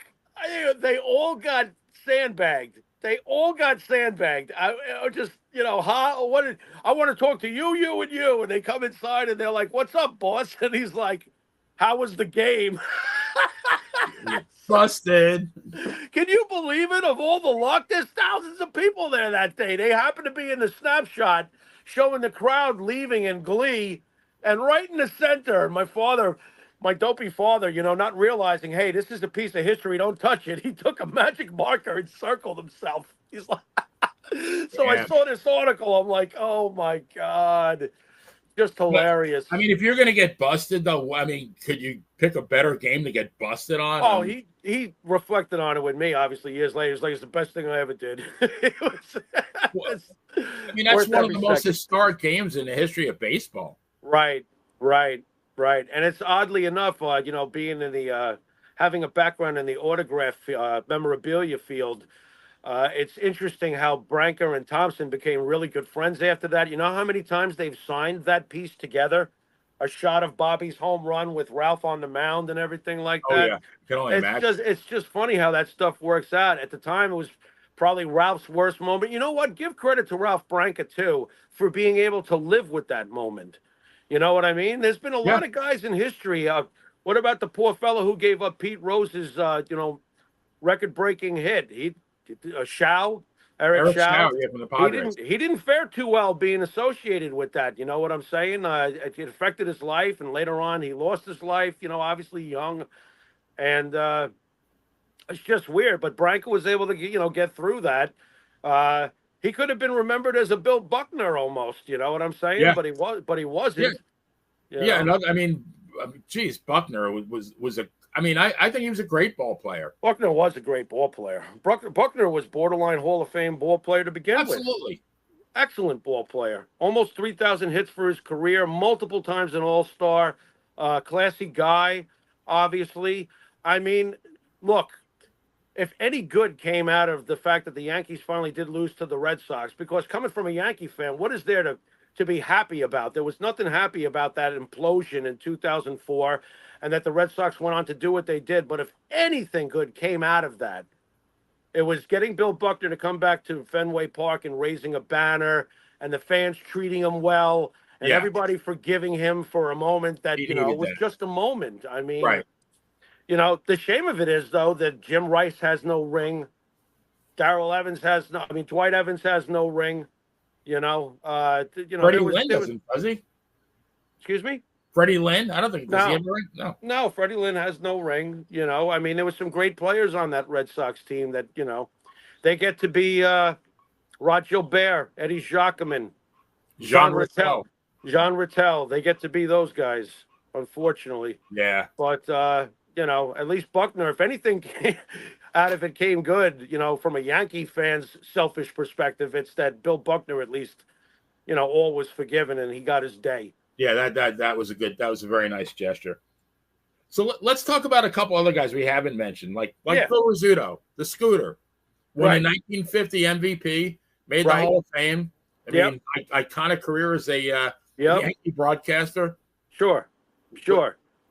[SPEAKER 1] They all got sandbagged. They all got sandbagged. I just, I want to talk to you, you, and you. And they come inside and they're like, "What's up, boss?" And he's like, "How was the game?"
[SPEAKER 2] Busted.
[SPEAKER 1] Can you believe it? Of all the luck, there's thousands of people there that day. They happen to be in the snapshot showing the crowd leaving in glee. And right in the center, my dopey father, not realizing, hey, this is a piece of history. Don't touch it. He took a magic marker and circled himself. He's like, so I
[SPEAKER 2] Yeah.
[SPEAKER 1] saw this article. I'm like, oh my God. Just
[SPEAKER 2] But,
[SPEAKER 1] hilarious.
[SPEAKER 2] I mean, if you're going to get busted, though, I mean, could you pick a better game to get busted on?
[SPEAKER 1] Oh, he reflected on it with me, obviously, years later. It's like, it's the best thing I ever did.
[SPEAKER 2] Well,
[SPEAKER 1] It's
[SPEAKER 2] I mean, that's
[SPEAKER 1] worth
[SPEAKER 2] one of
[SPEAKER 1] every
[SPEAKER 2] the most
[SPEAKER 1] second.
[SPEAKER 2] historic games in the history of baseball.
[SPEAKER 1] Right, right, right. And it's oddly enough, being in the having a background in the autograph memorabilia field. It's interesting how Branca and Thompson became really good friends after that. You know how many times they've signed that piece together? A shot of Bobby's home run with Ralph on the mound and everything like
[SPEAKER 2] Oh,
[SPEAKER 1] that.
[SPEAKER 2] yeah. Can only
[SPEAKER 1] It's
[SPEAKER 2] imagine.
[SPEAKER 1] just it's just funny how that stuff works out. At the time, it was probably Ralph's worst moment. You know what? Give credit to Ralph Branca too for being able to live with that moment. You know what I mean? There's been a
[SPEAKER 2] Yeah.
[SPEAKER 1] lot of guys in history. What about the poor fellow who gave up Pete Rose's record-breaking hit? Shao, Eric
[SPEAKER 2] Eric
[SPEAKER 1] Shao.
[SPEAKER 2] Stout, yeah, from the
[SPEAKER 1] He
[SPEAKER 2] Padres.
[SPEAKER 1] didn't fare too well being associated with that. You know what I'm saying? It affected his life, and later on he lost his life. Obviously young, and it's just weird. But Branco was able to get through that. He could have been remembered as a Bill Buckner almost. You know what I'm saying?
[SPEAKER 2] Yeah.
[SPEAKER 1] But he
[SPEAKER 2] Yeah.
[SPEAKER 1] wasn't. You
[SPEAKER 2] Yeah.
[SPEAKER 1] know?
[SPEAKER 2] I mean, geez, Buckner was a, I mean, I think he was a great ball player.
[SPEAKER 1] Buckner was a great ball player. Buckner was borderline Hall of Fame ball player to begin with.
[SPEAKER 2] Absolutely.
[SPEAKER 1] Excellent ball player. Almost 3,000 hits for his career, multiple times an All-Star. Classy guy, obviously. I mean, look, if any good came out of the fact that the Yankees finally did lose to the Red Sox, because coming from a Yankee fan, what is there to be happy about? There was nothing happy about that implosion in 2004 and that the Red Sox went on to do what they did. But if anything good came out of that, it was getting Bill Buckner to come back to Fenway Park and raising a banner and the fans treating him well and
[SPEAKER 2] Yeah.
[SPEAKER 1] everybody forgiving him for a moment that,
[SPEAKER 2] He needed
[SPEAKER 1] was
[SPEAKER 2] that.
[SPEAKER 1] just a moment. I mean,
[SPEAKER 2] Right.
[SPEAKER 1] the shame of it is, though, that Jim Rice has no ring. Dwight Evans has no ring.
[SPEAKER 2] Freddie Lynn doesn't, does he?
[SPEAKER 1] Excuse me?
[SPEAKER 2] Freddie Lynn? I don't think, does he
[SPEAKER 1] No.
[SPEAKER 2] have a ring? No.
[SPEAKER 1] No, Freddie Lynn has no ring. There was some great players on that Red Sox team that, they get to be Rod Gilbert, Eddie Jacquemin,
[SPEAKER 2] Jean Rattel.
[SPEAKER 1] Jean Rattel. They get to be those guys, unfortunately.
[SPEAKER 2] Yeah.
[SPEAKER 1] But, at least Buckner, if anything out of it came good, from a Yankee fan's selfish perspective, it's that Bill Buckner at least, all was forgiven and he got his day.
[SPEAKER 2] Yeah, that was a very nice gesture. So let's talk about a couple other guys we haven't mentioned, like Phil Rizzuto, the Scooter, won the 1950 MVP, made the Hall of Fame. I mean, iconic career as a Yankee broadcaster.
[SPEAKER 1] Sure.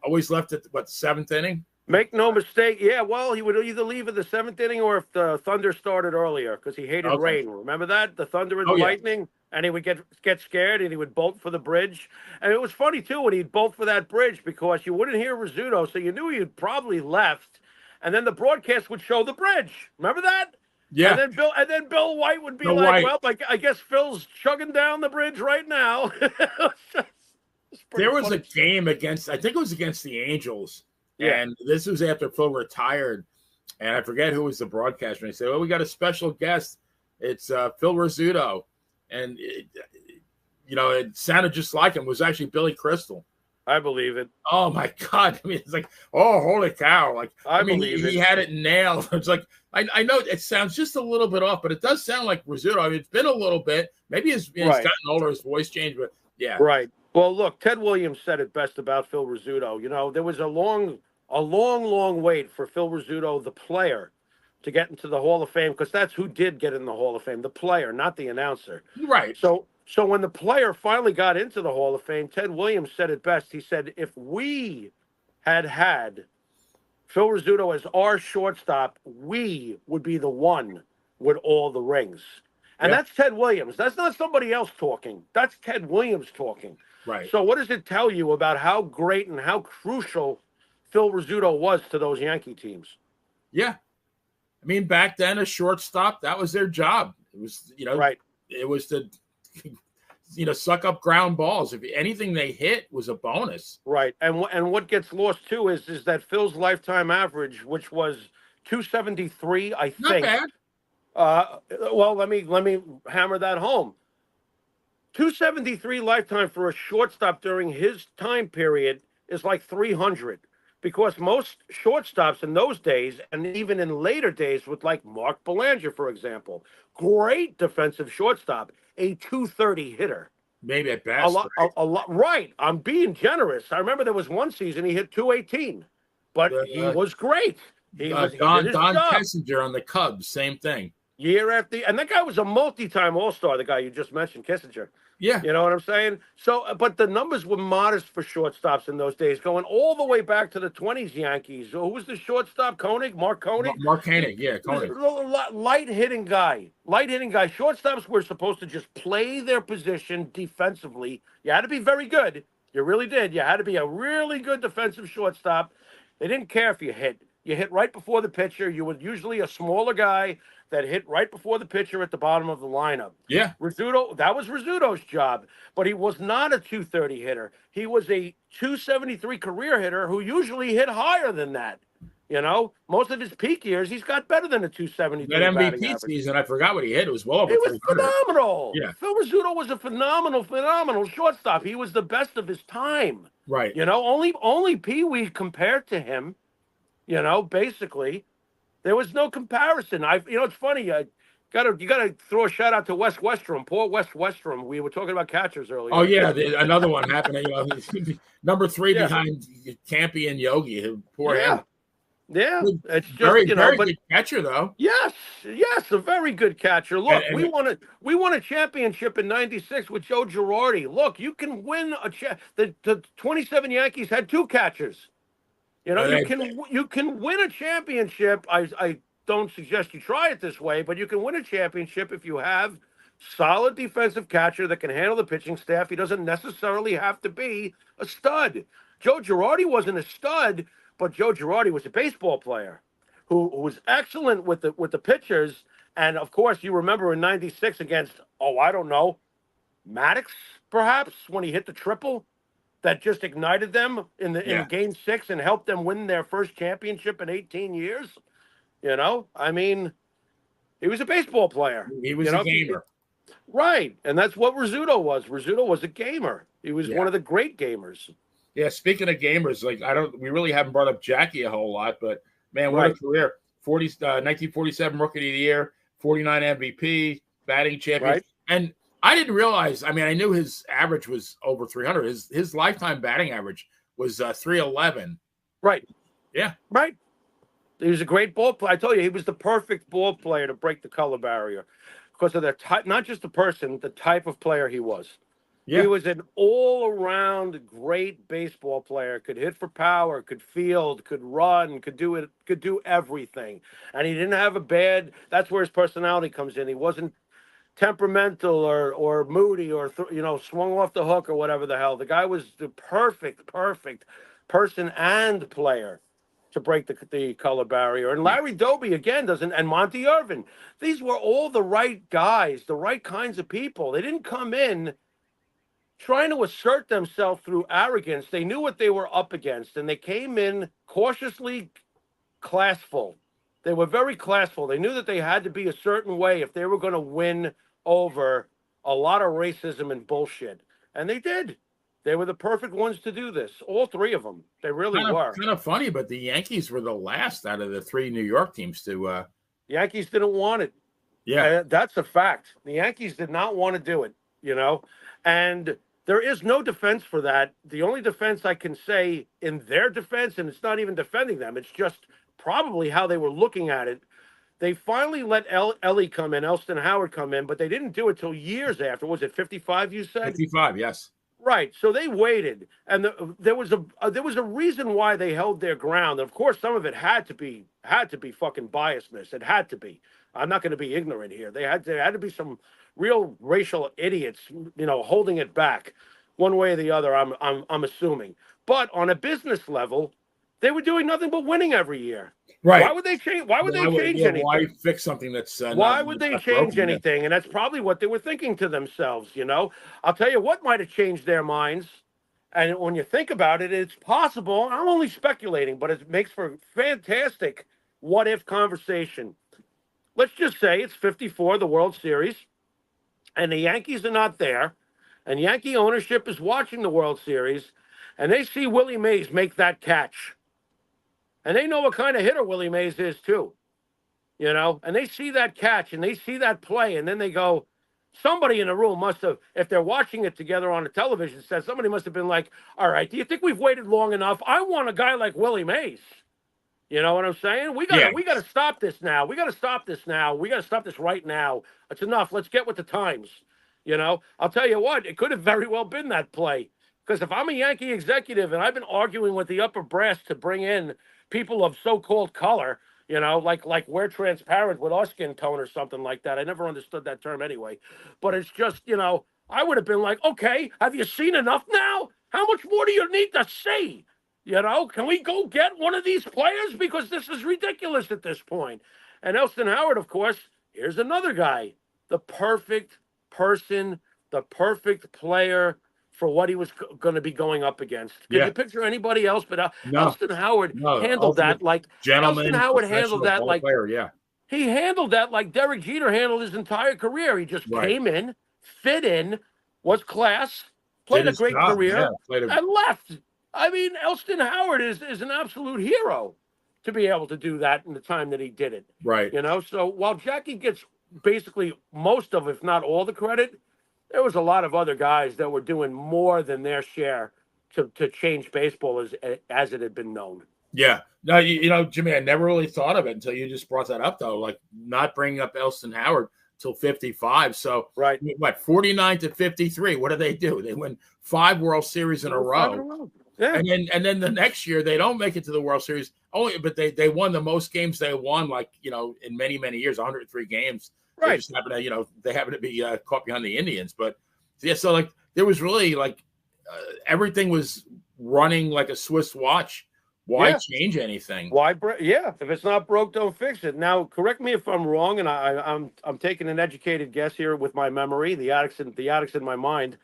[SPEAKER 2] Always left at the seventh inning.
[SPEAKER 1] Make no mistake. Yeah, well, he would either leave at the seventh inning or if the Thunder started earlier because he hated rain. Remember that? The Thunder and the Lightning? And he would get scared and he would bolt for the bridge. And it was funny, too, when he'd bolt for that bridge because you wouldn't hear Rizzuto, so you knew he had probably left. And then the broadcast would show the bridge. Remember that?
[SPEAKER 2] Yeah.
[SPEAKER 1] And then Bill White would be well, I guess Phil's chugging down the bridge right now.
[SPEAKER 2] There was a game against, I think it was against the Angels. Yeah. And this was after Phil retired. And I forget who was the broadcaster. And they said, well, we got a special guest. It's Phil Rizzuto. And, it sounded just like him. It was actually Billy Crystal.
[SPEAKER 1] I believe it.
[SPEAKER 2] Oh, my God. I mean, it's like, oh, holy cow. Like,
[SPEAKER 1] I mean,
[SPEAKER 2] he had it nailed. It's like, I know it sounds just a little bit off, but it does sound like Rizzuto. I mean, it's been a little bit. Maybe he's gotten older, his voice changed, but yeah.
[SPEAKER 1] Right. Well, look, Ted Williams said it best about Phil Rizzuto. There was a long wait for Phil Rizzuto, the player, to get into the Hall of Fame, because that's who did get in the Hall of Fame, the player, not the announcer.
[SPEAKER 2] Right.
[SPEAKER 1] So when the player finally got into the Hall of Fame, Ted Williams said it best. He said, if we had Phil Rizzuto as our shortstop, we would be the one with all the rings. And
[SPEAKER 2] Yeah.
[SPEAKER 1] that's Ted Williams. That's not somebody else talking. That's Ted Williams talking.
[SPEAKER 2] Right.
[SPEAKER 1] So what does it tell you about how great and how crucial Phil Rizzuto was to those Yankee teams?
[SPEAKER 2] Yeah. I mean, back then, a shortstop, that was their job. It was,
[SPEAKER 1] Right.
[SPEAKER 2] It was to, suck up ground balls. If anything they hit was a bonus.
[SPEAKER 1] Right. And what gets lost too is that Phil's lifetime average, which was 273, I
[SPEAKER 2] Not
[SPEAKER 1] think.
[SPEAKER 2] bad.
[SPEAKER 1] Well, let me hammer that home. 273 lifetime for a shortstop during his time period is like 300, because most shortstops in those days, and even in later days with like Mark Belanger, for example, great defensive shortstop, a 230 hitter.
[SPEAKER 2] Maybe at best.
[SPEAKER 1] A lot. Right. I'm being generous. I remember there was one season he hit 218, but he was great. He did his
[SPEAKER 2] Don
[SPEAKER 1] job.
[SPEAKER 2] Kessinger on the Cubs, same thing.
[SPEAKER 1] Year after, and that guy was a multi-time All-Star, the guy you just mentioned, Kissinger.
[SPEAKER 2] Yeah.
[SPEAKER 1] You know what I'm saying? So, but the numbers were modest for shortstops in those days, going all the way back to the 20s Yankees. Who was the shortstop? Koenig? Mark Koenig?
[SPEAKER 2] Mark Koenig, yeah, Koenig.
[SPEAKER 1] Light-hitting guy. Light-hitting guy. Shortstops were supposed to just play their position defensively. You had to be very good. You really did. You had to be a really good defensive shortstop. They didn't care if you hit. You hit right before the pitcher. You were usually a smaller guy that hit right before the pitcher at the bottom of the lineup.
[SPEAKER 2] Yeah.
[SPEAKER 1] Rizzuto, that was Rizzuto's job, but he was not a 230 hitter. He was a 273 career hitter who usually hit higher than that. Most of his peak years, he's got better than a 273
[SPEAKER 2] that
[SPEAKER 1] batting
[SPEAKER 2] MVP
[SPEAKER 1] average.
[SPEAKER 2] season, I forgot what he hit. It was well over
[SPEAKER 1] It was
[SPEAKER 2] 300.
[SPEAKER 1] phenomenal.
[SPEAKER 2] Yeah.
[SPEAKER 1] Phil Rizzuto was a phenomenal shortstop. He was the best of his time.
[SPEAKER 2] Right.
[SPEAKER 1] Only Pee Wee compared to him. Basically, there was no comparison. It's funny. You gotta throw a shout out to Wes Westrom. Poor Wes Westrom. We were talking about catchers earlier.
[SPEAKER 2] Oh yeah, another one happening. Number 3 behind Campy and Yogi. Poor him.
[SPEAKER 1] Yeah, it's just
[SPEAKER 2] very good catcher though.
[SPEAKER 1] Yes, a very good catcher. Look,
[SPEAKER 2] and
[SPEAKER 1] we won a championship in '96 with Joe Girardi. Look, you can win the 27 Yankees had 2 catchers. You can win a championship. I don't suggest you try it this way, but you can win a championship if you have solid defensive catcher that can handle the pitching staff. He doesn't necessarily have to be a stud. Joe Girardi wasn't a stud, but Joe Girardi was a baseball player who was excellent with the pitchers. And of course, you remember in '96 against, I don't know, Maddox, perhaps, when he hit the triple. That just ignited them in Game 6 and helped them win their first championship in 18 years. I mean, he was a baseball player.
[SPEAKER 2] He was a gamer.
[SPEAKER 1] Right. And that's what Rizzuto was. Rizzuto was a gamer. He was one of the great gamers.
[SPEAKER 2] Yeah, speaking of gamers, we really haven't brought up Jackie a whole lot, but man, what a career. 1947 Rookie of the Year, 49 MVP, batting champion.
[SPEAKER 1] Right.
[SPEAKER 2] And I didn't realize. I mean, I knew his average was over 300. His lifetime batting average was 311.
[SPEAKER 1] Right.
[SPEAKER 2] Yeah.
[SPEAKER 1] Right. He was a great ball player. I told you, he was the perfect ball player to break the color barrier because of the type, not just the person, the type of player he was. Yeah. He was an all-around great baseball player. Could hit for power, could field, could run, could do everything. And he didn't have a bad. That's where his personality comes in. He wasn't temperamental or moody or swung off the hook or whatever the hell. The guy was the perfect person and player to break the color barrier. And Larry Doby again doesn't, and Monty Irvin. These were all the right guys, the right kinds of people. They didn't come in trying to assert themselves through arrogance. They knew what they were up against, and they came in cautiously classful. They were very classful. They knew that they had to be a certain way if they were going to win over a lot of racism and bullshit. And they did. They were the perfect ones to do this. All 3 of them. They really were.
[SPEAKER 2] Kind of funny, but the Yankees were the last out of the 3 New York teams to.
[SPEAKER 1] Yankees didn't want it.
[SPEAKER 2] Yeah.
[SPEAKER 1] That's a fact. The Yankees did not want to do it, And there is no defense for that. The only defense I can say in their defense, and it's not even defending them, it's just probably how they were looking at it. They finally let Ellie come in, Elston Howard come in, but they didn't do it till years after. Was it 55? You said
[SPEAKER 2] 55, yes.
[SPEAKER 1] right. So they waited, and there was a reason why they held their ground. Of course, some of it had to be fucking biasness. It had to be. I'm not going to be ignorant here. There had to be some real racial idiots, holding it back, one way or the other. I'm assuming, but on a business level, they were doing nothing but winning every year.
[SPEAKER 2] Right.
[SPEAKER 1] Why would they change? Why would they change anything?
[SPEAKER 2] Why fix something that's
[SPEAKER 1] why would they change anything? And that's probably what they were thinking to themselves. I'll tell you what might have changed their minds. And when you think about it, it's possible. I'm only speculating, but it makes for fantastic what if conversation. Let's just say it's 54, the World Series, and the Yankees are not there, and Yankee ownership is watching the World Series, and they see Willie Mays make that catch. And they know what kind of hitter Willie Mays is, too. And they see that catch and they see that play, and then they go, somebody in the room must have, if they're watching it together on the television set, somebody must have been like, all right, do you think we've waited long enough? I want a guy like Willie Mays. You know what I'm saying? We got to stop this now. We got to stop this now. We got to stop this right now. It's enough. Let's get with the times. I'll tell you what, it could have very well been that play. Because if I'm a Yankee executive and I've been arguing with the upper brass to bring in people of so-called color, like we're transparent with our skin tone or something like that. I never understood that term anyway. But it's just, I would have been like, okay, have you seen enough now? How much more do you need to see? Can we go get one of these players? Because this is ridiculous at this point. And Elston Howard, of course, here's another guy, the perfect person, the perfect player for what he was going to be going up against. Can you picture anybody else? But
[SPEAKER 2] no.
[SPEAKER 1] Elston Howard handled that like
[SPEAKER 2] gentleman.
[SPEAKER 1] Elston Howard handled that like
[SPEAKER 2] player,
[SPEAKER 1] he handled that like Derek Jeter handled his entire career. He just came in, fit in, was class, played a great career, and left. I mean, Elston Howard is an absolute hero to be able to do that in the time that he did it.
[SPEAKER 2] Right.
[SPEAKER 1] So while Jackie gets basically most of, if not all, the credit, there was a lot of other guys that were doing more than their share to change baseball as it had been known.
[SPEAKER 2] Yeah. No, Jimmy, I never really thought of it until you just brought that up, though, like not bringing up Elston Howard till 55. So,
[SPEAKER 1] right.
[SPEAKER 2] What, 49 to 53? What do? They win 5 World Series in a row.
[SPEAKER 1] Yeah.
[SPEAKER 2] And then the next year they don't make it to the World Series. But they won the most games they won, like, in many, many years, 103 games.
[SPEAKER 1] Right.
[SPEAKER 2] They just happen to, they happen to be caught behind the Indians. But yeah, so like there was really like everything was running like a Swiss watch. Why change anything?
[SPEAKER 1] Why? If it's not broke, don't fix it. Now, correct me if I'm wrong, and I'm taking an educated guess here with my memory, the addicts in my mind.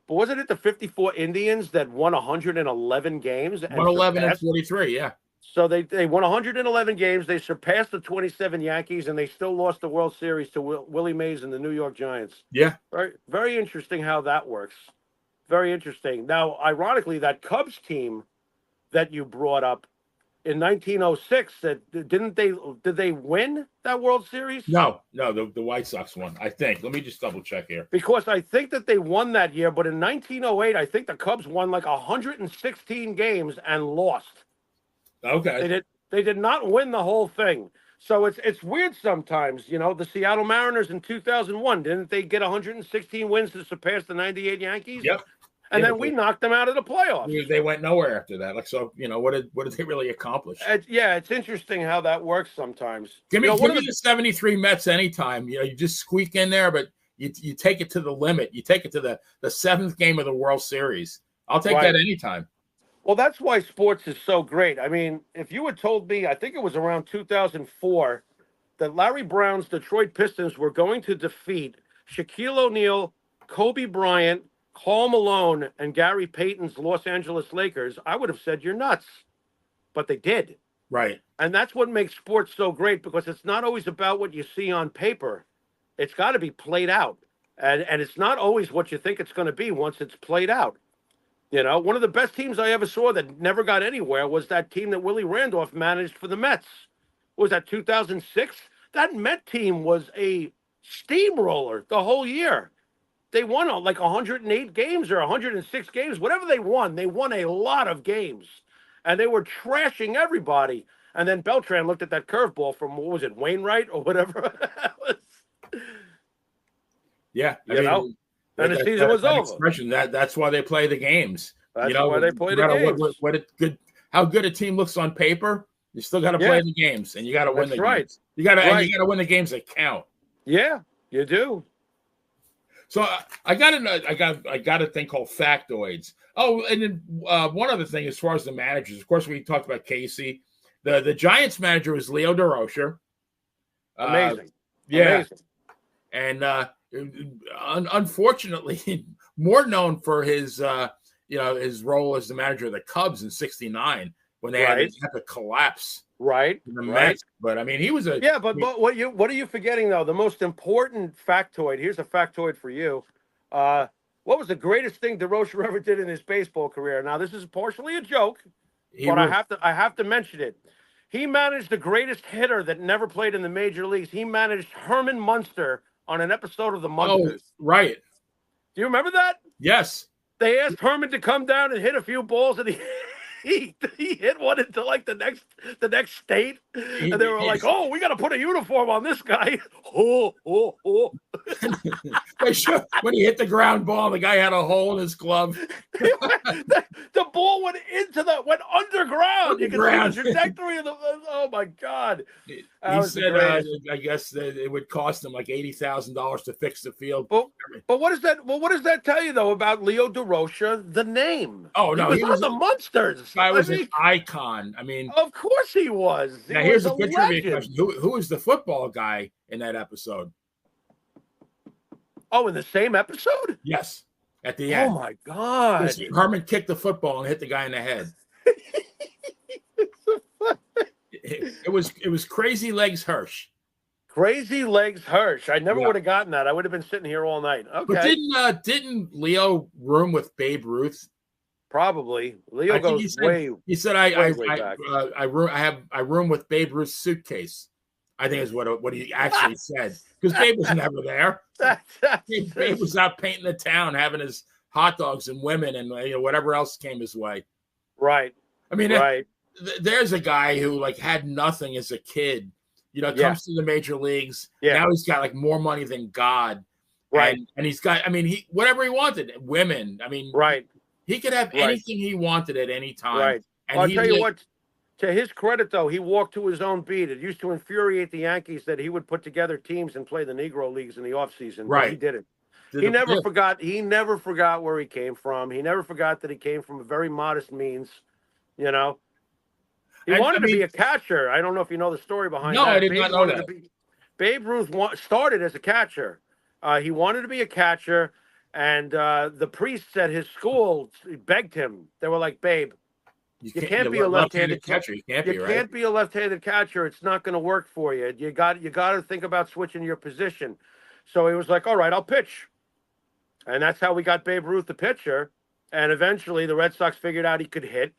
[SPEAKER 1] But wasn't it the 54 Indians that won 111 games?
[SPEAKER 2] 111 and 43, yeah.
[SPEAKER 1] So they won 111 games. They surpassed the 27 Yankees, and they still lost the World Series to Willie Mays and the New York Giants.
[SPEAKER 2] Yeah.
[SPEAKER 1] Very, very interesting how that works. Very interesting. Now, ironically, that Cubs team that you brought up in 1906, did they win that World Series?
[SPEAKER 2] No, the White Sox won, I think. Let me just double check here.
[SPEAKER 1] Because I think that they won that year, but in 1908, I think the Cubs won like 116 games and lost.
[SPEAKER 2] Okay.
[SPEAKER 1] They did not win the whole thing. So it's weird sometimes, the Seattle Mariners in 2001, didn't they get 116 wins to surpass the 98 Yankees?
[SPEAKER 2] Yep.
[SPEAKER 1] And then we knocked them out of the playoffs.
[SPEAKER 2] They went nowhere after that. Like, so, what did they really accomplish?
[SPEAKER 1] It's interesting how that works sometimes.
[SPEAKER 2] Give me the 73 Mets anytime. You just squeak in there, but you take it to the limit. You take it to the 7th game of the World Series. I'll take that anytime.
[SPEAKER 1] Well, that's why sports is so great. I mean, if you had told me, I think it was around 2004, that Larry Brown's Detroit Pistons were going to defeat Shaquille O'Neal, Kobe Bryant, Karl Malone, and Gary Payton's Los Angeles Lakers, I would have said you're nuts. But they did.
[SPEAKER 2] Right.
[SPEAKER 1] And that's what makes sports so great, because it's not always about what you see on paper. It's got to be played out. And it's not always what you think it's going to be once it's played out. One of the best teams I ever saw that never got anywhere was that team that Willie Randolph managed for the Mets. Was that 2006? That Met team was a steamroller the whole year. They won like 108 games or 106 games, whatever they won a lot of games. And they were trashing everybody. And then Beltran looked at that curveball from, what was it, Wainwright or whatever it was.
[SPEAKER 2] Yeah,
[SPEAKER 1] You know? And the season was over.
[SPEAKER 2] Expression, that's why they play the games.
[SPEAKER 1] That's why they play the games.
[SPEAKER 2] How good a team looks on paper, you still got to play the games, and you got to win the games. You got to win the games that count.
[SPEAKER 1] Yeah, you do.
[SPEAKER 2] So I got a thing called factoids. Oh, and then one other thing as far as the managers, of course, we talked about Casey. The Giants manager was Leo Durocher.
[SPEAKER 1] Amazing.
[SPEAKER 2] Yeah. Amazing. And unfortunately, more known for his his role as the manager of the Cubs in '69 when they had to collapse. Right. The Mets. But I mean, he was a
[SPEAKER 1] But what are you forgetting though? The most important factoid. Here's a factoid for you. What was the greatest thing DeRocher ever did in his baseball career? Now, this is partially a joke, but I have to mention it. He managed the greatest hitter that never played in the major leagues. He managed Herman Munster on an episode of the Munsters.
[SPEAKER 2] Oh, right.
[SPEAKER 1] Do you remember that?
[SPEAKER 2] Yes.
[SPEAKER 1] They asked Herman to come down and hit a few balls, and he hit one into like the next state, and they were like, "Oh, we got to put a uniform on this guy."
[SPEAKER 2] When he hit the ground ball, the guy had a hole in his glove.
[SPEAKER 1] The ball went underground. You can see the trajectory of the. Oh my God!
[SPEAKER 2] He said, I guess that it would cost him like $80,000 to fix the field.
[SPEAKER 1] But what does that? Well, what does that tell you though about Leo Durocher, the name?
[SPEAKER 2] Oh no,
[SPEAKER 1] he was on the Munsters.
[SPEAKER 2] This guy was an icon. I mean,
[SPEAKER 1] of course he was.
[SPEAKER 2] Now here's a good trivia question: Who was the football guy in that episode?
[SPEAKER 1] Oh, in the same episode?
[SPEAKER 2] Yes, at the end.
[SPEAKER 1] Oh my God!
[SPEAKER 2] Herman kicked the football and hit the guy in the head. It was Crazy Legs Hirsch.
[SPEAKER 1] Crazy Legs Hirsch. I never would have gotten that. I would have been sitting here all night. Okay.
[SPEAKER 2] But didn't Leo room with Babe Ruth?
[SPEAKER 1] Probably. Leo goes way.
[SPEAKER 2] He said, "I room with Babe Ruth's suitcase." I think is what he actually said, because Babe was never there. Babe was out painting the town, having his hot dogs and women and whatever else came his way.
[SPEAKER 1] Right.
[SPEAKER 2] I mean, there's a guy who had nothing as a kid. Comes to the major leagues. Yeah. Now he's got like more money than God.
[SPEAKER 1] Right.
[SPEAKER 2] And he's got. I mean, whatever he wanted. Women. I mean.
[SPEAKER 1] Right.
[SPEAKER 2] He could have anything he wanted at any time.
[SPEAKER 1] Right. And I'll tell you what, to his credit, though, he walked to his own beat. It used to infuriate the Yankees that he would put together teams and play the Negro Leagues in the offseason.
[SPEAKER 2] Right.
[SPEAKER 1] He did it. He never forgot. He never forgot where he came from. He never forgot that he came from a very modest means, He wanted to be a catcher. I don't know if you know the story behind that.
[SPEAKER 2] No, I did not know that.
[SPEAKER 1] Babe Ruth started as a catcher. He wanted to be a catcher. And the priests at his school begged him. They were like, "Babe, you can't be a left-handed catcher. You can't be a left-handed catcher. It's not going to work for you. You got to think about switching your position." So he was like, "All right, I'll pitch." And that's how we got Babe Ruth, the pitcher. And eventually, the Red Sox figured out he could hit.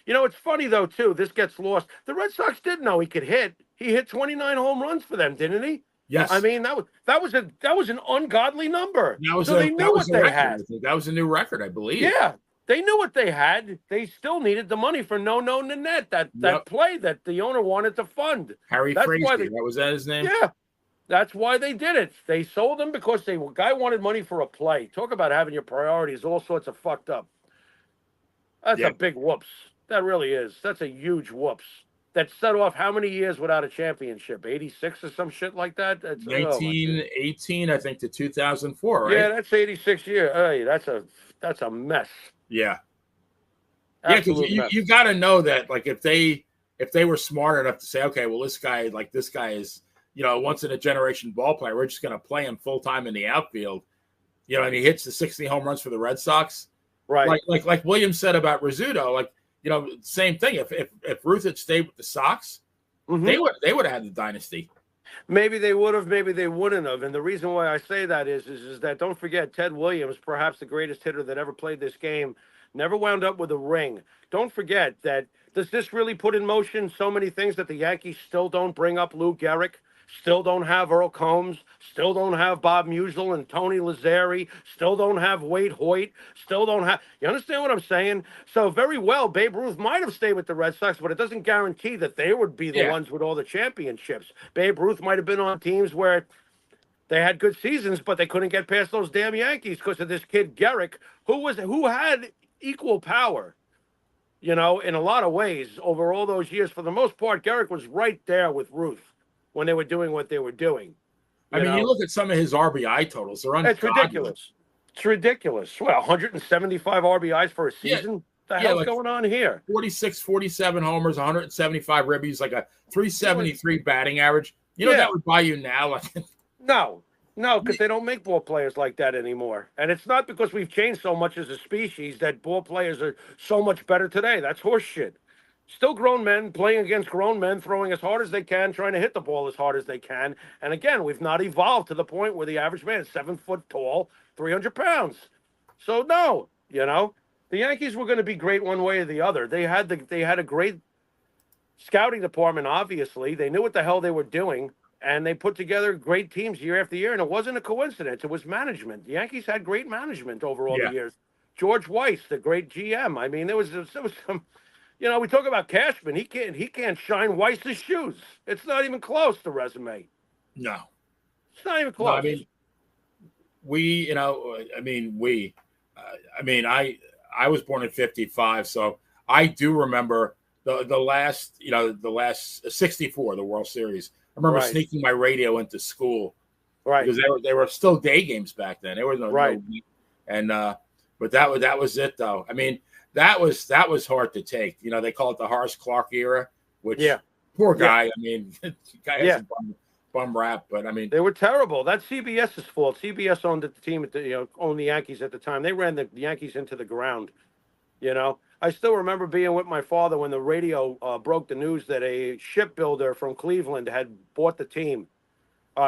[SPEAKER 1] It's funny though too. This gets lost. The Red Sox didn't know he could hit. He hit 29 home runs for them, didn't he?
[SPEAKER 2] Yes.
[SPEAKER 1] I mean, that was an ungodly number.
[SPEAKER 2] They knew what they had. That was a new record, I believe.
[SPEAKER 1] Yeah. They knew what they had. They still needed the money for No Nanette, that play that the owner wanted to fund.
[SPEAKER 2] Harry Frazier, was that his name?
[SPEAKER 1] Yeah. That's why they did it. They sold him because guy wanted money for a play. Talk about having your priorities all sorts of fucked up. That's a big whoops. That really is. That's a huge whoops. That set off how many years without a championship? 86 or some shit like that? That's
[SPEAKER 2] 1918, I think, to 2004, right?
[SPEAKER 1] Yeah, that's 86 years. Hey, that's a mess.
[SPEAKER 2] Yeah. Absolute because you got to know that, if they were smart enough to say, okay, well, this guy is, once in a generation ball player, we're just going to play him full time in the outfield, and he hits the 60 home runs for the Red Sox.
[SPEAKER 1] Right.
[SPEAKER 2] Like Williams said about Rizzuto, same thing. If Ruth had stayed with the Sox, they would have had the dynasty.
[SPEAKER 1] Maybe they would have, maybe they wouldn't have. And the reason why I say that is that don't forget Ted Williams, perhaps the greatest hitter that ever played this game, never wound up with a ring. Don't forget that. Does this really put in motion so many things that the Yankees still don't bring up Lou Gehrig? Still don't have Earl Combs. Still don't have Bob Musial and Tony Lazzari. Still don't have Wade Hoyt. Still don't have. You understand what I'm saying? So very well, Babe Ruth might have stayed with the Red Sox, but it doesn't guarantee that they would be the
[SPEAKER 2] Yeah.
[SPEAKER 1] ones with all the championships. Babe Ruth might have been on teams where they had good seasons, but they couldn't get past those damn Yankees because of this kid Garrick, who had equal power. In a lot of ways over all those years. For the most part, Garrick was right there with Ruth when they were doing what they were doing.
[SPEAKER 2] You look at some of his RBI totals; they're ungodly.
[SPEAKER 1] It's ridiculous. It's ridiculous. Well, 175 RBIs for a season? The hell's going on here?
[SPEAKER 2] 46, 47 homers, 175 ribbies, like a 373 batting average. You know that would buy you now?
[SPEAKER 1] No, because they don't make ball players like that anymore. And it's not because we've changed so much as a species that ball players are so much better today. That's horseshit. Still grown men playing against grown men, throwing as hard as they can, trying to hit the ball as hard as they can. And again, we've not evolved to the point where the average man is 7 foot tall, 300 pounds. So no, the Yankees were going to be great one way or the other. They had a great scouting department. Obviously, they knew what the hell they were doing. And they put together great teams year after year, and it wasn't a coincidence. It was management. The Yankees had great management over all the years. George Weiss, the great GM. I mean, there was some. We talk about Cashman. He can't shine Weiss's shoes. It's not even close. The resume.
[SPEAKER 2] No,
[SPEAKER 1] it's not even close.
[SPEAKER 2] No, I was born in '55, so I do remember the last 64, the World Series. I remember sneaking my radio into school, because they were still day games back then. There was no but that was it though. I mean, that was hard to take. They call it the Horace Clarke era, which poor guy. I mean, the guy has a bum rap, but I mean,
[SPEAKER 1] they were terrible. That's CBS's fault. CBS owned the team owned the Yankees at the time. They ran the Yankees into the ground. I still remember being with my father when the radio broke the news that a shipbuilder from Cleveland had bought the team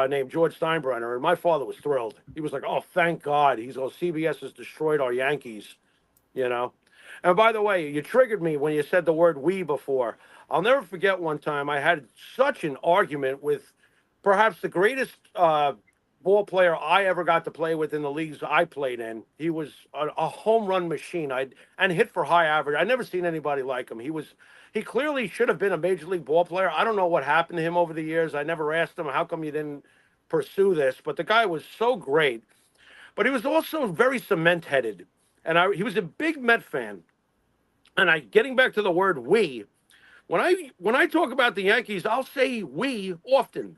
[SPEAKER 1] named George Steinbrenner. And my father was thrilled. He was like, oh, thank God. CBS has destroyed our Yankees, And by the way, you triggered me when you said the word we before. I'll never forget one time I had such an argument with perhaps the greatest ball player I ever got to play with in the leagues I played in. He was a home run machine. And hit for high average. I never seen anybody like him. He clearly should have been a major league ball player. I don't know what happened to him over the years. I never asked him, how come you didn't pursue this? But the guy was so great. But he was also very cement-headed. And he was a big Met fan. And getting back to the word we, when I talk about the Yankees, I'll say we often.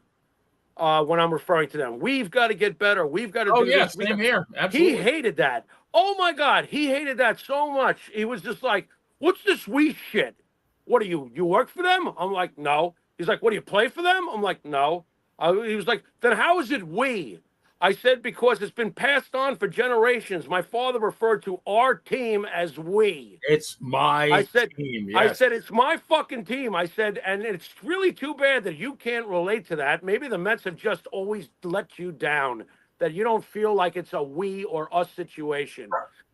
[SPEAKER 1] When I'm referring to them, we've got to get better. We've got to do this.
[SPEAKER 2] Same here. Absolutely.
[SPEAKER 1] He hated that. Oh my God, he hated that so much. He was just like, "What's this we shit? What do you work for them?" I'm like, "No." He's like, "What do you play for them?" I'm like, "No." He was like, "Then how is it we?" I said, "Because it's been passed on for generations. My father referred to our team as we.
[SPEAKER 2] It's my team." Yes.
[SPEAKER 1] I said, "It's my fucking team." I said, and it's really too bad that you can't relate to that. Maybe the Mets have just always let you down, that you don't feel like it's a we or us situation.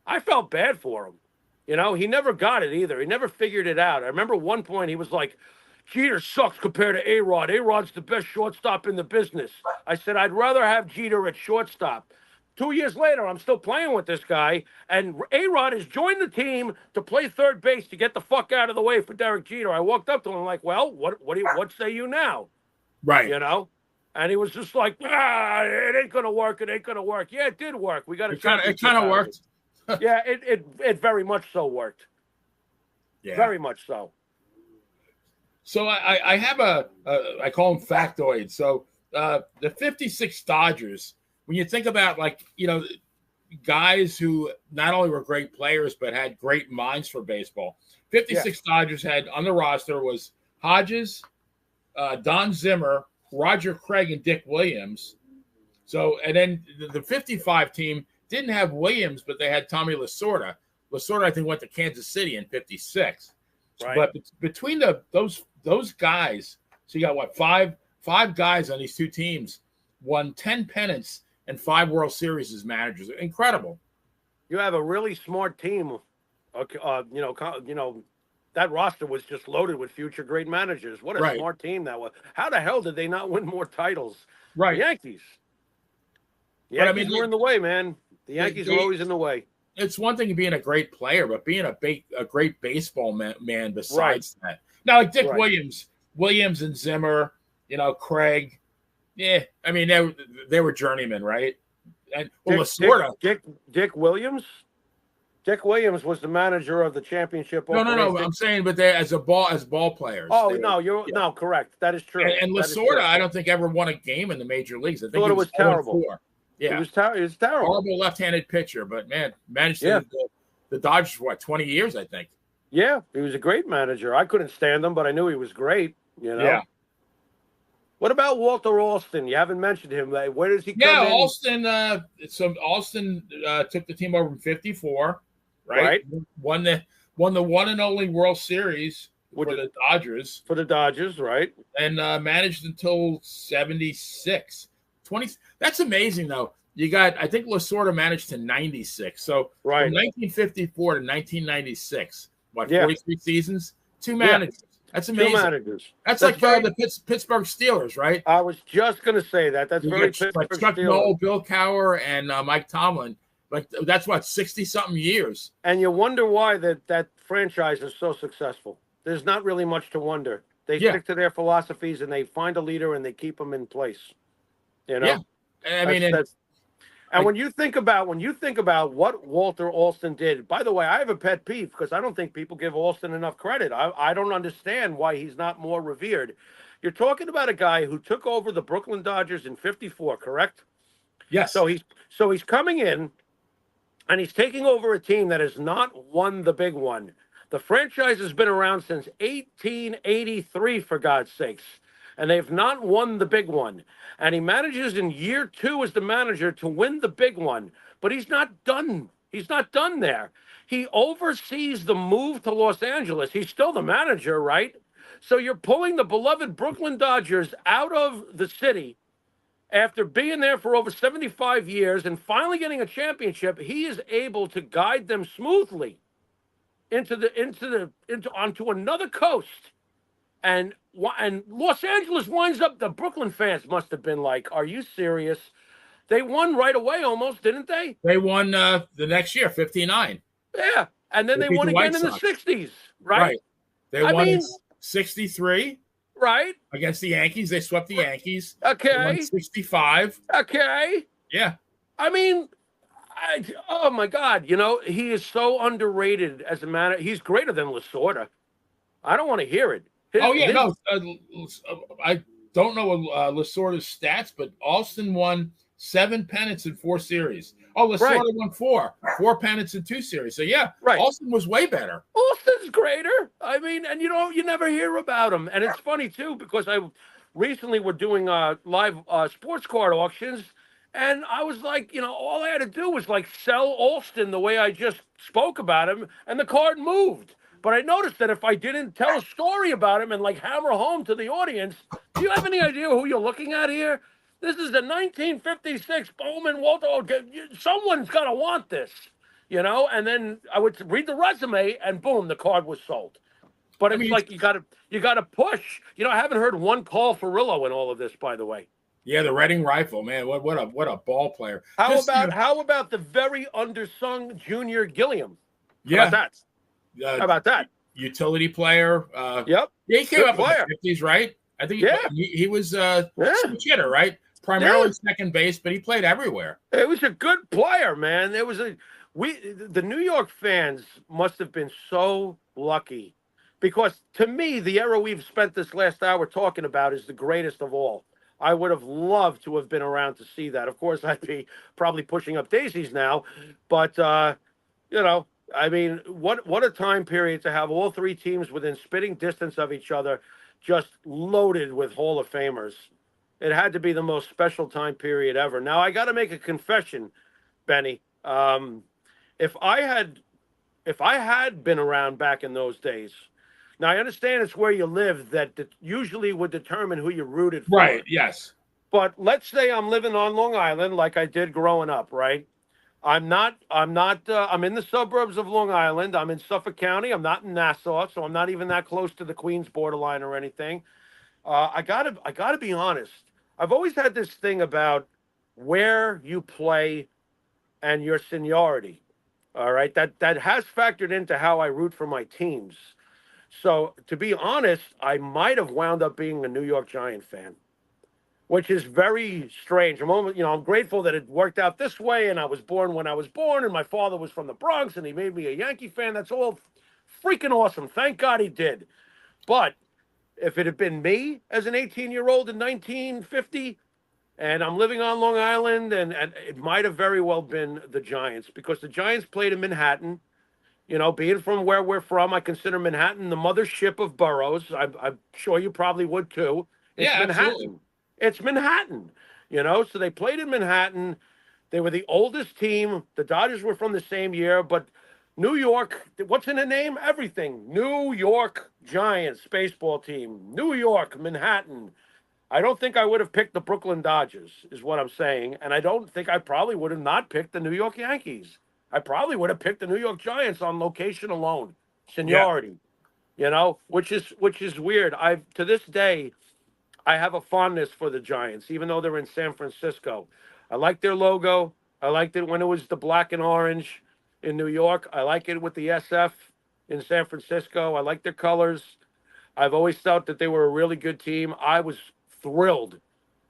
[SPEAKER 1] I felt bad for him. He never got it either. He never figured it out. I remember one point he was like, Jeter sucks compared to A-Rod. A-Rod's the best shortstop in the business. I said, I'd rather have Jeter at shortstop. 2 years later, I'm still playing with this guy, and A-Rod has joined the team to play third base to get the fuck out of the way for Derek Jeter. I walked up to him like, well, what say you now?
[SPEAKER 2] Right.
[SPEAKER 1] And he was just like, it ain't going to work. It ain't going to work. Yeah, it did work. We got to
[SPEAKER 2] It kind of worked.
[SPEAKER 1] Yeah, it very much so worked. Yeah. Very much so.
[SPEAKER 2] So I have I call them factoids. So the 56 Dodgers, when you think about guys who not only were great players but had great minds for baseball, 56 Dodgers had on the roster was Hodges, Don Zimmer, Roger Craig, and Dick Williams. So, and then the 55 team didn't have Williams, but they had Tommy Lasorda. Lasorda, I think, went to Kansas City in 56. Right. But between those guys, so you got what, five guys on these two teams won 10 pennants and 5 World Series as managers. Incredible.
[SPEAKER 1] You have a really smart team, that roster was just loaded with future great managers. What a
[SPEAKER 2] Right.
[SPEAKER 1] smart team that was. How the hell did they not win more titles? The
[SPEAKER 2] Right.
[SPEAKER 1] Yankees. The
[SPEAKER 2] But I
[SPEAKER 1] Yankees
[SPEAKER 2] mean,
[SPEAKER 1] were in the way, man. The Yankees were always in the way.
[SPEAKER 2] it's one thing being a great player, but being a great baseball man besides that. Now, like Dick Williams and Zimmer, Craig. Yeah, I mean they were journeymen, right? And Lasorda.
[SPEAKER 1] Dick Williams. Dick Williams was the manager of the championship.
[SPEAKER 2] No. I'm saying, but they as ball players.
[SPEAKER 1] Oh no, no, correct. That is true.
[SPEAKER 2] And Lasorda, I don't think ever won a game in the major leagues. I think
[SPEAKER 1] it was terrible.
[SPEAKER 2] 4. Yeah,
[SPEAKER 1] it was terrible.
[SPEAKER 2] Horrible left-handed pitcher, but man, managed the Dodgers for 20 years, I think.
[SPEAKER 1] Yeah, he was a great manager. I couldn't stand him, but I knew he was great.
[SPEAKER 2] Yeah.
[SPEAKER 1] What about Walter Alston? You haven't mentioned him. Where does he come in?
[SPEAKER 2] Yeah, Alston. Alston took the team over in '54, right? Won the one and only World Series for the Dodgers.
[SPEAKER 1] For the Dodgers, right?
[SPEAKER 2] And managed until '76. That's amazing, though. I think Lasorda managed to 96. So from 1954 to 1996, 43 seasons? 2 managers. That's amazing. 2 managers. That's like the Pittsburgh Steelers, right?
[SPEAKER 1] I was just going to say that. That's very Pittsburgh
[SPEAKER 2] like Chuck Noll, Bill Cowher, and Mike Tomlin. Like that's 60-something years.
[SPEAKER 1] And you wonder why that franchise is so successful. There's not really much to wonder. They stick to their philosophies and they find a leader and they keep them in place.
[SPEAKER 2] Yeah. I mean,
[SPEAKER 1] and when you think about what Walter Alston did, by the way, I have a pet peeve because I don't think people give Alston enough credit. I don't understand why he's not more revered. You're talking about a guy who took over the Brooklyn Dodgers in '54, correct?
[SPEAKER 2] Yes.
[SPEAKER 1] So he's coming in and he's taking over a team that has not won the big one. The franchise has been around since 1883, for God's sakes, and they've not won the big one. And he manages in year 2 as the manager to win the big one. But he's not done. He's not done there. He oversees the move to Los Angeles. He's still the manager, right? So you're pulling the beloved Brooklyn Dodgers out of the city after being there for over 75 years and finally getting a championship. He is able to guide them smoothly onto another coast. And Los Angeles winds up, the Brooklyn fans must have been like, are you serious? They won right away almost, didn't they?
[SPEAKER 2] They won the next year, 59.
[SPEAKER 1] Yeah. And then they won again in the 60s, right?
[SPEAKER 2] They won in 63.
[SPEAKER 1] Right.
[SPEAKER 2] Against the Yankees. They swept the Yankees.
[SPEAKER 1] Okay.
[SPEAKER 2] They won 65.
[SPEAKER 1] Okay.
[SPEAKER 2] Yeah.
[SPEAKER 1] I mean, oh my God, he is so underrated as a manager. He's greater than Lasorda. I don't want to hear it.
[SPEAKER 2] I don't know Lasorda's stats, but Alston won 7 pennants in 4 series. Oh, Lasorda won 4 pennants in 2 series. So Alston was way better.
[SPEAKER 1] Alston's greater. I mean, and you never hear about him. And it's funny too because I recently were doing live sports card auctions, and I was like, all I had to do was like sell Alston the way I just spoke about him, and the card moved. But I noticed that if I didn't tell a story about him and like hammer home to the audience, do you have any idea who you're looking at here? This is the 1956 Bowman Walter. Someone's got to want this, And then I would read the resume, and boom, the card was sold. But it's like you got to push. I haven't heard one Paul Ferrillo in all of this, by the way.
[SPEAKER 2] Yeah, the Reading Rifle, man. What a ball player.
[SPEAKER 1] How about the very undersung Junior Gilliam?
[SPEAKER 2] How
[SPEAKER 1] about that?
[SPEAKER 2] Utility player.
[SPEAKER 1] Yep.
[SPEAKER 2] Yeah, he came up in the 50s, right? I think he was switch hitter, right? Primarily second base, but he played everywhere.
[SPEAKER 1] It was a good player, man. The New York fans must have been so lucky because to me, the era we've spent this last hour talking about is the greatest of all. I would have loved to have been around to see that. Of course, I'd be probably pushing up daisies now, but I mean, what a time period to have all 3 teams within spitting distance of each other, just loaded with Hall of Famers. It had to be the most special time period ever. Now, I got to make a confession, Benny. If I had been around back in those days, now I understand it's where you live that usually would determine who you rooted for.
[SPEAKER 2] Right, yes.
[SPEAKER 1] But let's say I'm living on Long Island like I did growing up, right? I'm not. I'm not. I'm in the suburbs of Long Island. I'm in Suffolk County. I'm not in Nassau, so I'm not even that close to the Queens borderline or anything. I gotta be honest. I've always had this thing about where you play and your seniority. All right, that has factored into how I root for my teams. So to be honest, I might have wound up being a New York Giant fan, which is very strange. I'm grateful that it worked out this way, and I was born when I was born, and my father was from the Bronx, and he made me a Yankee fan. That's all freaking awesome. Thank God he did. But if it had been me as an 18-year-old in 1950, and I'm living on Long Island, and it might have very well been the Giants, because the Giants played in Manhattan. Being from where we're from, I consider Manhattan the mothership of boroughs. I'm sure you probably would too. It's
[SPEAKER 2] Yeah,
[SPEAKER 1] Manhattan.
[SPEAKER 2] absolutely.
[SPEAKER 1] It's Manhattan. So they played in Manhattan. They were the oldest team. The Dodgers were from the same year, but New York, what's in the name? Everything. New York Giants baseball team. New York, Manhattan. I don't think I would have picked the Brooklyn Dodgers, is what I'm saying. And I don't think I probably would have not picked the New York Yankees. I probably would have picked the New York Giants on location alone,
[SPEAKER 2] Yeah.
[SPEAKER 1] seniority, which is weird. To this day, I have a fondness for the Giants, even though they're in San Francisco. I like their logo. I liked it when it was the black and orange in New York. I like it with the SF in San Francisco. I like their colors. I've always felt that they were a really good team. I was thrilled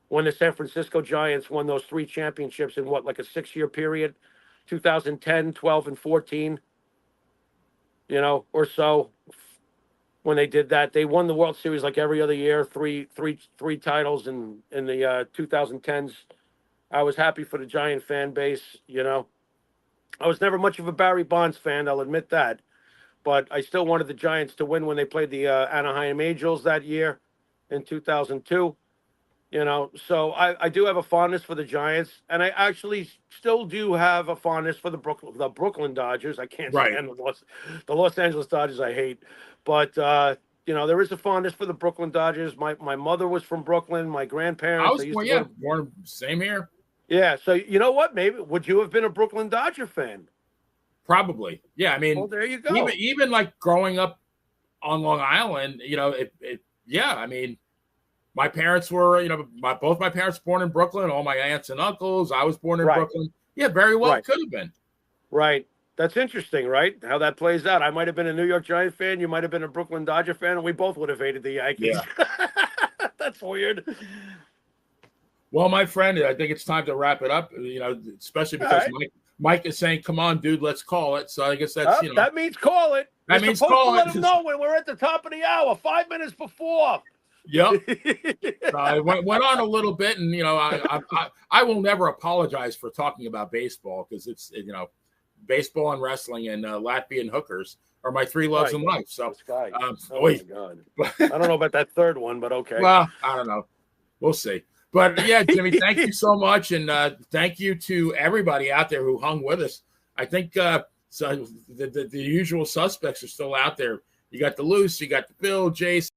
[SPEAKER 1] when the San Francisco Giants won those 3 championships in like a 6-year period, 2010, 12, and 14, or so. When they did that, they won the World Series like every other year, three titles in the 2010s. I was happy for the Giant fan base. I was never much of a Barry Bonds fan, I'll admit that, but I still wanted the Giants to win when they played the Anaheim Angels that year in 2002. So I do have a fondness for the Giants, and I actually still do have a fondness for the Brooklyn Dodgers. I can't
[SPEAKER 2] Right.
[SPEAKER 1] stand the Los Angeles Dodgers. I hate, but there is a fondness for the Brooklyn Dodgers. My mother was from Brooklyn. My grandparents.
[SPEAKER 2] I was born, yeah, born same here.
[SPEAKER 1] Yeah. So you know what? Maybe would you have been a Brooklyn Dodger fan?
[SPEAKER 2] Probably. Yeah. I mean,
[SPEAKER 1] well, there you go.
[SPEAKER 2] Even like growing up on Long Island, yeah. I mean, my parents were, both my parents born in Brooklyn, all my aunts and uncles. I was born in Brooklyn. Yeah, very well could have been.
[SPEAKER 1] Right. That's interesting, right? How that plays out. I might have been a New York Giant fan. You might have been a Brooklyn Dodger fan, and we both would have hated the Yankees. Yeah. That's weird.
[SPEAKER 2] Well, my friend, I think it's time to wrap it up, especially because Mike is saying, come on, dude, let's call it. So I guess that's,
[SPEAKER 1] That means call it.
[SPEAKER 2] That means call it.
[SPEAKER 1] Let him know when we're at the top of the hour, 5 minutes before.
[SPEAKER 2] Yep. I went on a little bit, and I will never apologize for talking about baseball, because it's baseball and wrestling and Latvian hookers are my 3 loves in life. So,
[SPEAKER 1] my God, I don't know about that third one, but okay.
[SPEAKER 2] Well, I don't know. We'll see. But yeah, Jimmy, thank you so much, and thank you to everybody out there who hung with us. I think so. The usual suspects are still out there. You got the Loose, you got the Bill, Jason.